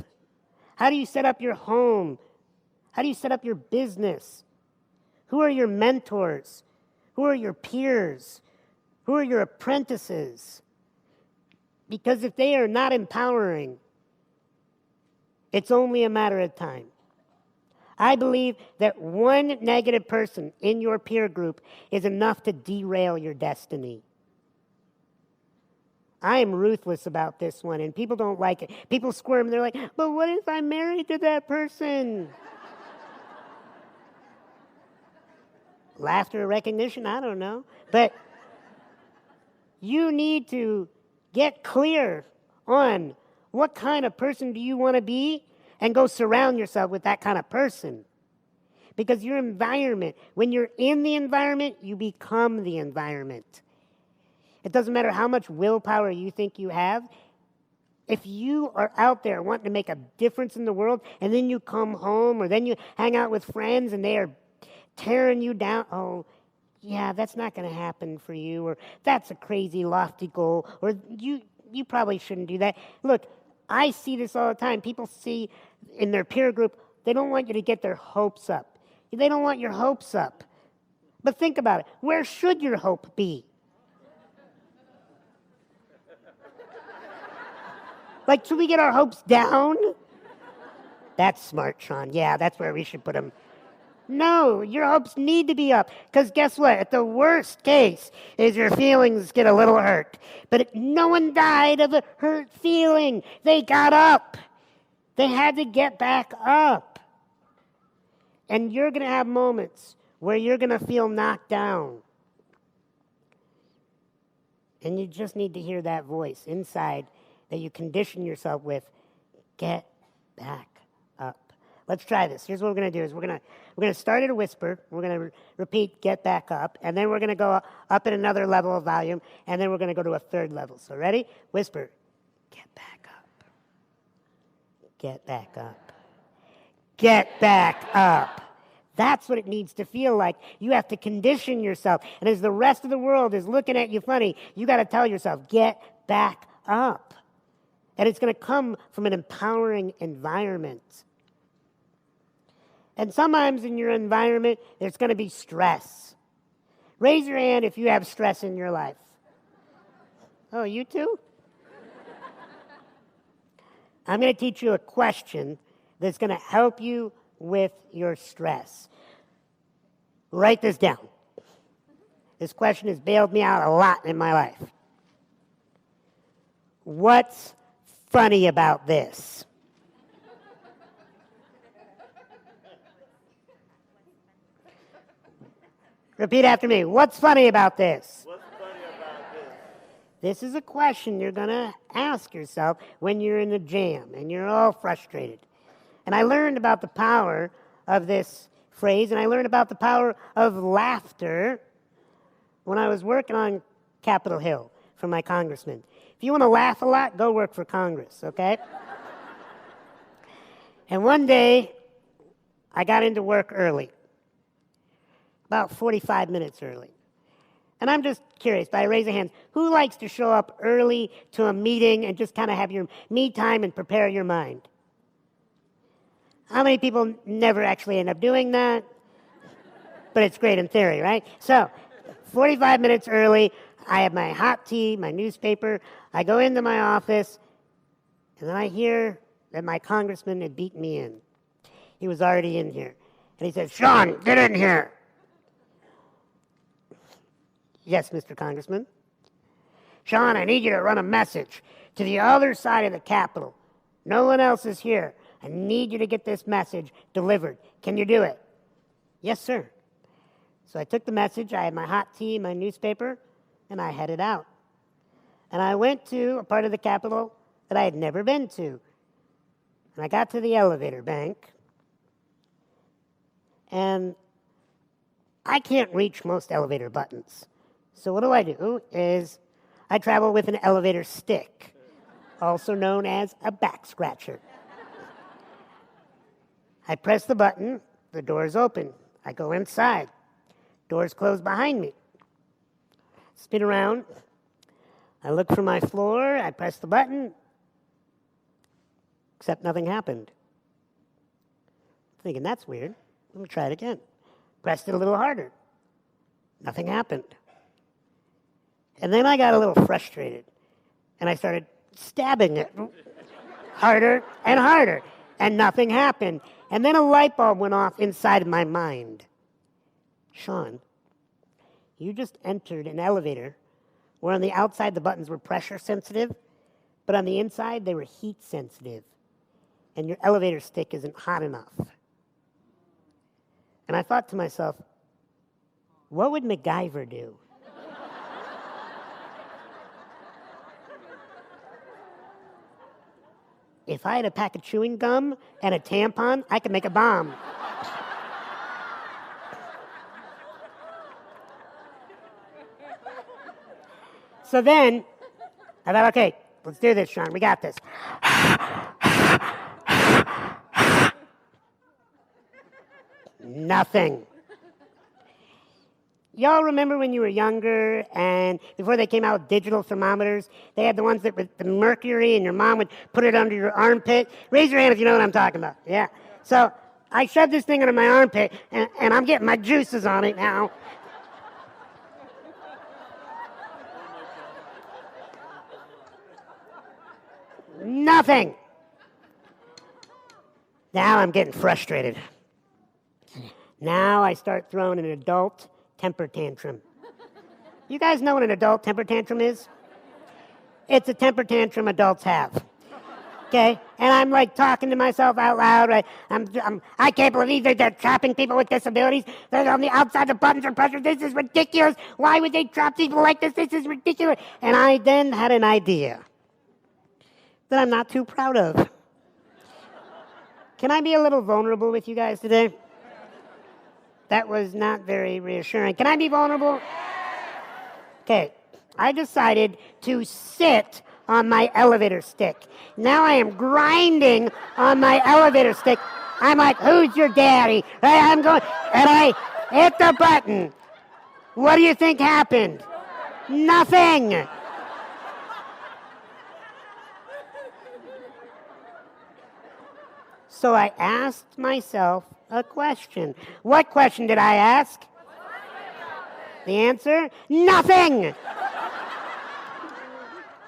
How do you set up your home? How do you set up your business? Who are your mentors? Who are your peers? Who are your apprentices? Because if they are not empowering, it's only a matter of time. I believe that one negative person in your peer group is enough to derail your destiny. I am ruthless about this one, and people don't like it. People squirm. They're like, "But what if I'm married to that person?" Laughter or recognition? I don't know. But you need to get clear on what kind of person do you want to be and go surround yourself with that kind of person. Because your environment, when you're in the environment, you become the environment. It doesn't matter how much willpower you think you have. If you are out there wanting to make a difference in the world and then you come home or then you hang out with friends and they are tearing you down, oh, yeah, that's not going to happen for you, or that's a crazy, lofty goal, or you probably shouldn't do that. Look, I see this all the time. People see in their peer group, they don't want you to get their hopes up. They don't want your hopes up. But think about it. Where should your hope be? Like, should we get our hopes down? That's smart, Sean. Yeah, that's where we should put them. No, your hopes need to be up. Because guess what? At the worst case is your feelings get a little hurt. But no one died of a hurt feeling. They got up. They had to get back up. And you're going to have moments where you're going to feel knocked down. And you just need to hear that voice inside that you condition yourself with. Get back up. Let's try this. Here's what we're going to do is we're going to start at a whisper. We're going to repeat, get back up. And then we're going to go up at another level of volume. And then we're going to go to a third level. So ready? Whisper. Get back up. Get back up. Get back up. That's what it needs to feel like. You have to condition yourself. And as the rest of the world is looking at you funny, you got to tell yourself, get back up. And it's going to come from an empowering environment. And sometimes in your environment, there's going to be stress. Raise your hand if you have stress in your life. Oh, you too? I'm going to teach you a question that's going to help you with your stress. Write this down. This question has bailed me out a lot in my life. What's funny about this? Repeat after me. What's funny about this? What's funny about this? This is a question you're going to ask yourself when you're in a jam and you're all frustrated. And I learned about the power of this phrase, and I learned about the power of laughter when I was working on Capitol Hill for my congressman. If you want to laugh a lot, go work for Congress, okay? And one day, I got into work early, about 45 minutes early. And I'm just curious, by a raise of hands, who likes to show up early to a meeting and just kind of have your me time and prepare your mind? How many people never actually end up doing that? But it's great in theory, right? So, 45 minutes early, I have my hot tea, my newspaper. I go into my office, and then I hear that my congressman had beaten me in. He was already in here. And he said, "Sean, get in here." "Yes, Mr. Congressman." "Sean, I need you to run a message to the other side of the Capitol. No one else is here. I need you to get this message delivered. Can you do it?" "Yes, sir." So I took the message, I had my hot tea, my newspaper, and I headed out. And I went to a part of the Capitol that I had never been to. And I got to the elevator bank, and I can't reach most elevator buttons. So what do is I travel with an elevator stick, also known as a back scratcher. I press the button, the doors open. I go inside. Doors close behind me. Spin around. I look for my floor. I press the button. Except nothing happened. Thinking, that's weird. Let me try it again. Pressed it a little harder. Nothing happened. And then I got a little frustrated. And I started stabbing it harder and harder. And nothing happened. And then a light bulb went off inside of my mind. Sean, you just entered an elevator where on the outside the buttons were pressure sensitive, but on the inside they were heat sensitive. And your elevator stick isn't hot enough. And I thought to myself, what would MacGyver do? If I had a pack of chewing gum and a tampon, I could make a bomb. So then, I thought, okay, let's do this, Sean. We got this. Nothing. Y'all remember when you were younger and before they came out with digital thermometers, they had the ones that with the mercury and your mom would put it under your armpit? Raise your hand if you know what I'm talking about. Yeah. So I shoved this thing under my armpit and I'm getting my juices on it now. Nothing. Now I'm getting frustrated. Now I start throwing an adult temper tantrum. You guys know what an adult temper tantrum is? It's a temper tantrum adults have. Okay? And I'm like talking to myself out loud. Right? I can't believe they're trapping people with disabilities. They're on the outside, the buttons are pressure. This is ridiculous. Why would they trap people like this? This is ridiculous. And I then had an idea that I'm not too proud of. Can I be a little vulnerable with you guys today? That was not very reassuring. Can I be vulnerable? Okay, I decided to sit on my elevator stick. Now I am grinding on my elevator stick. I'm like, who's your daddy? I'm going, and I hit the button. What do you think happened? Nothing. So I asked myself a question. What question did I ask? The answer? Nothing.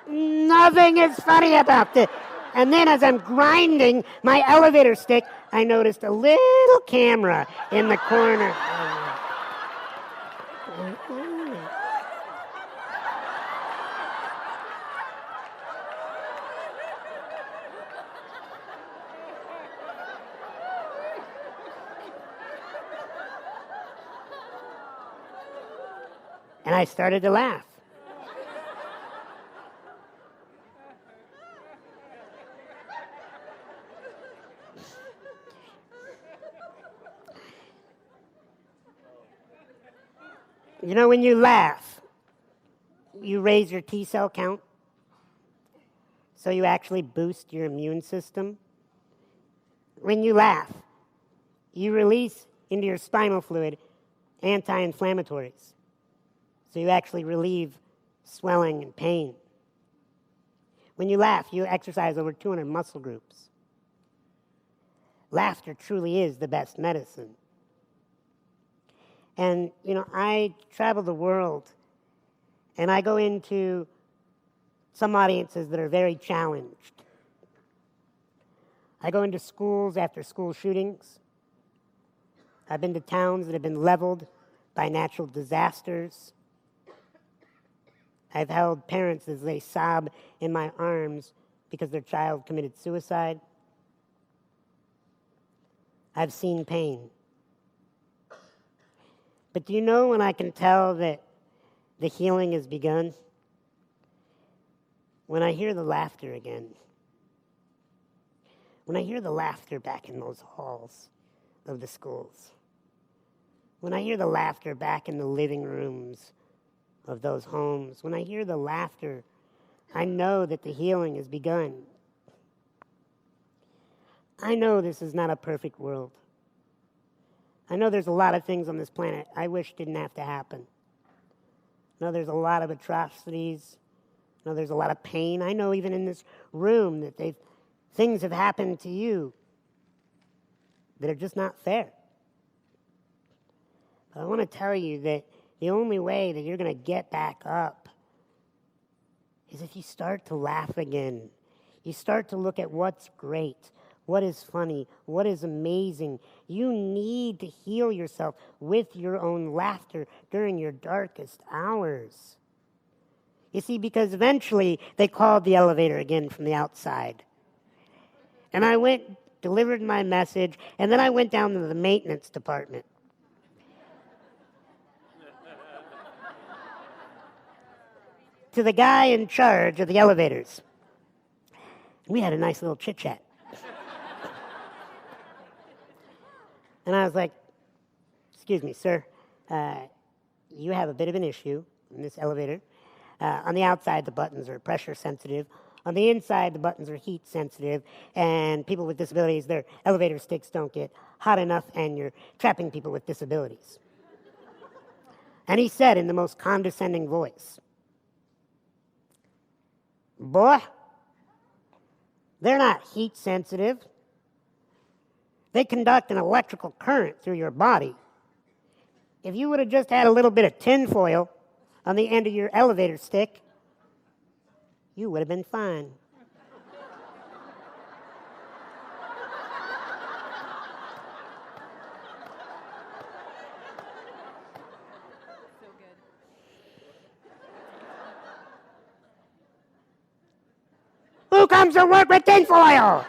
Nothing is funny about this. And then as I'm grinding my elevator stick, I noticed a little camera in the corner. And I started to laugh. You know, when you laugh, you raise your T cell count, so you actually boost your immune system. When you laugh, you release into your spinal fluid anti-inflammatories, so you actually relieve swelling and pain. When you laugh, you exercise over 200 muscle groups. Laughter truly is the best medicine. And, you know, I travel the world, and I go into some audiences that are very challenged. I go into schools after school shootings. I've been to towns that have been leveled by natural disasters. I've held parents as they sob in my arms because their child committed suicide. I've seen pain. But do you know when I can tell that the healing has begun? When I hear the laughter again. When I hear the laughter back in those halls of the schools. When I hear the laughter back in the living rooms of those homes. When I hear the laughter, I know that the healing has begun. I know this is not a perfect world. I know there's a lot of things on this planet I wish didn't have to happen. I know there's a lot of atrocities. I know there's a lot of pain. I know even in this room that things have happened to you that are just not fair. But I want to tell you that the only way that you're going to get back up is if you start to laugh again. You start to look at what's great. What is funny? What is amazing? You need to heal yourself with your own laughter during your darkest hours. You see, because eventually they called the elevator again from the outside. And I went, delivered my message, and then I went down to the maintenance department. To the guy in charge of the elevators. We had a nice little chit-chat. And I was like, excuse me, sir, you have a bit of an issue in this elevator. On the outside, the buttons are pressure sensitive. On the inside, the buttons are heat sensitive. And people with disabilities, their elevator sticks don't get hot enough, and you're trapping people with disabilities. And he said in the most condescending voice, boy, they're not heat sensitive. They conduct an electrical current through your body. If you would have just had a little bit of tinfoil on the end of your elevator stick, you would have been fine. So good. Who comes to work with tinfoil?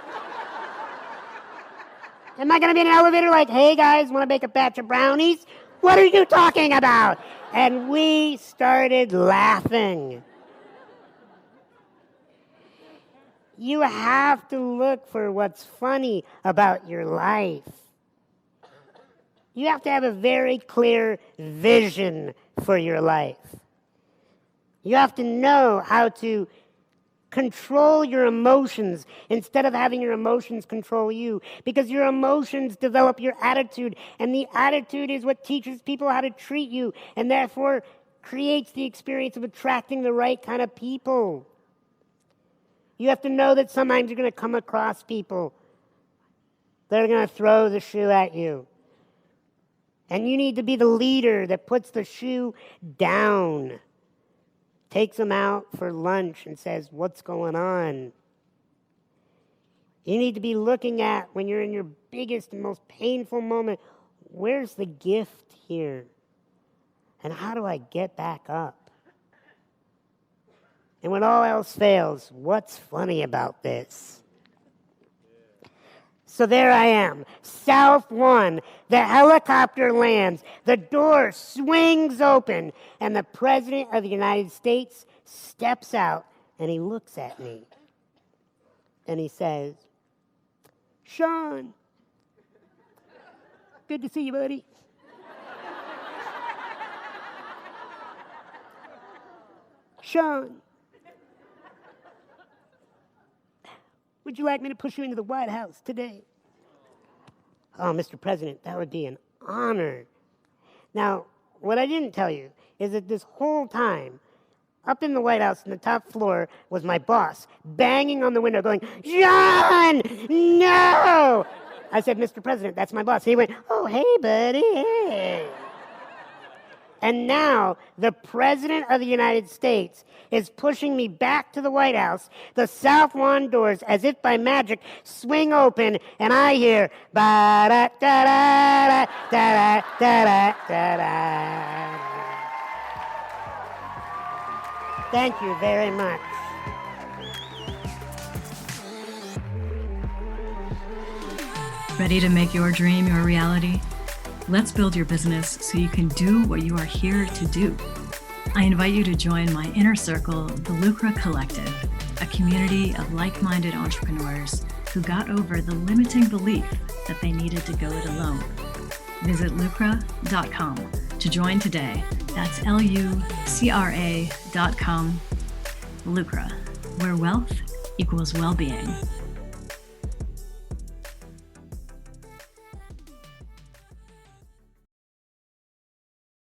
Am I going to be in an elevator like, hey guys, want to bake a batch of brownies? What are you talking about? And we started laughing. You have to look for what's funny about your life. You have to have a very clear vision for your life. You have to know how to control your emotions instead of having your emotions control you, because your emotions develop your attitude, and the attitude is what teaches people how to treat you, and therefore creates the experience of attracting the right kind of people. You have to know that sometimes you're going to come across people that are going to throw the shoe at you. And you need to be the leader that puts the shoe down, takes them out for lunch and says, what's going on? You need to be looking at, when you're in your biggest and most painful moment, where's the gift here? And how do I get back up? And when all else fails, what's funny about this? So there I am, South 1, the helicopter lands, the door swings open, and the President of the United States steps out, and he looks at me, and he says, Sean, good to see you, buddy. Sean, would you like me to push you into the White House today? Oh, Mr. President, that would be an honor. Now, what I didn't tell you is that this whole time, up in the White House on the top floor was my boss, banging on the window going, John, no! I said, Mr. President, that's my boss. He went, oh, hey, buddy, hey. And now the President of the United States is pushing me back to the White House. The South Lawn doors, as if by magic, swing open, and I hear ba-da-da-da-da-da-da-da-da-da. Thank you very much. Ready to make your dream your reality? Let's build your business so you can do what you are here to do. I invite you to join my inner circle, the Lucra Collective, a community of like-minded entrepreneurs who got over the limiting belief that they needed to go it alone. Visit lucra.com to join today. That's lucra.com. Lucra, where wealth equals well-being.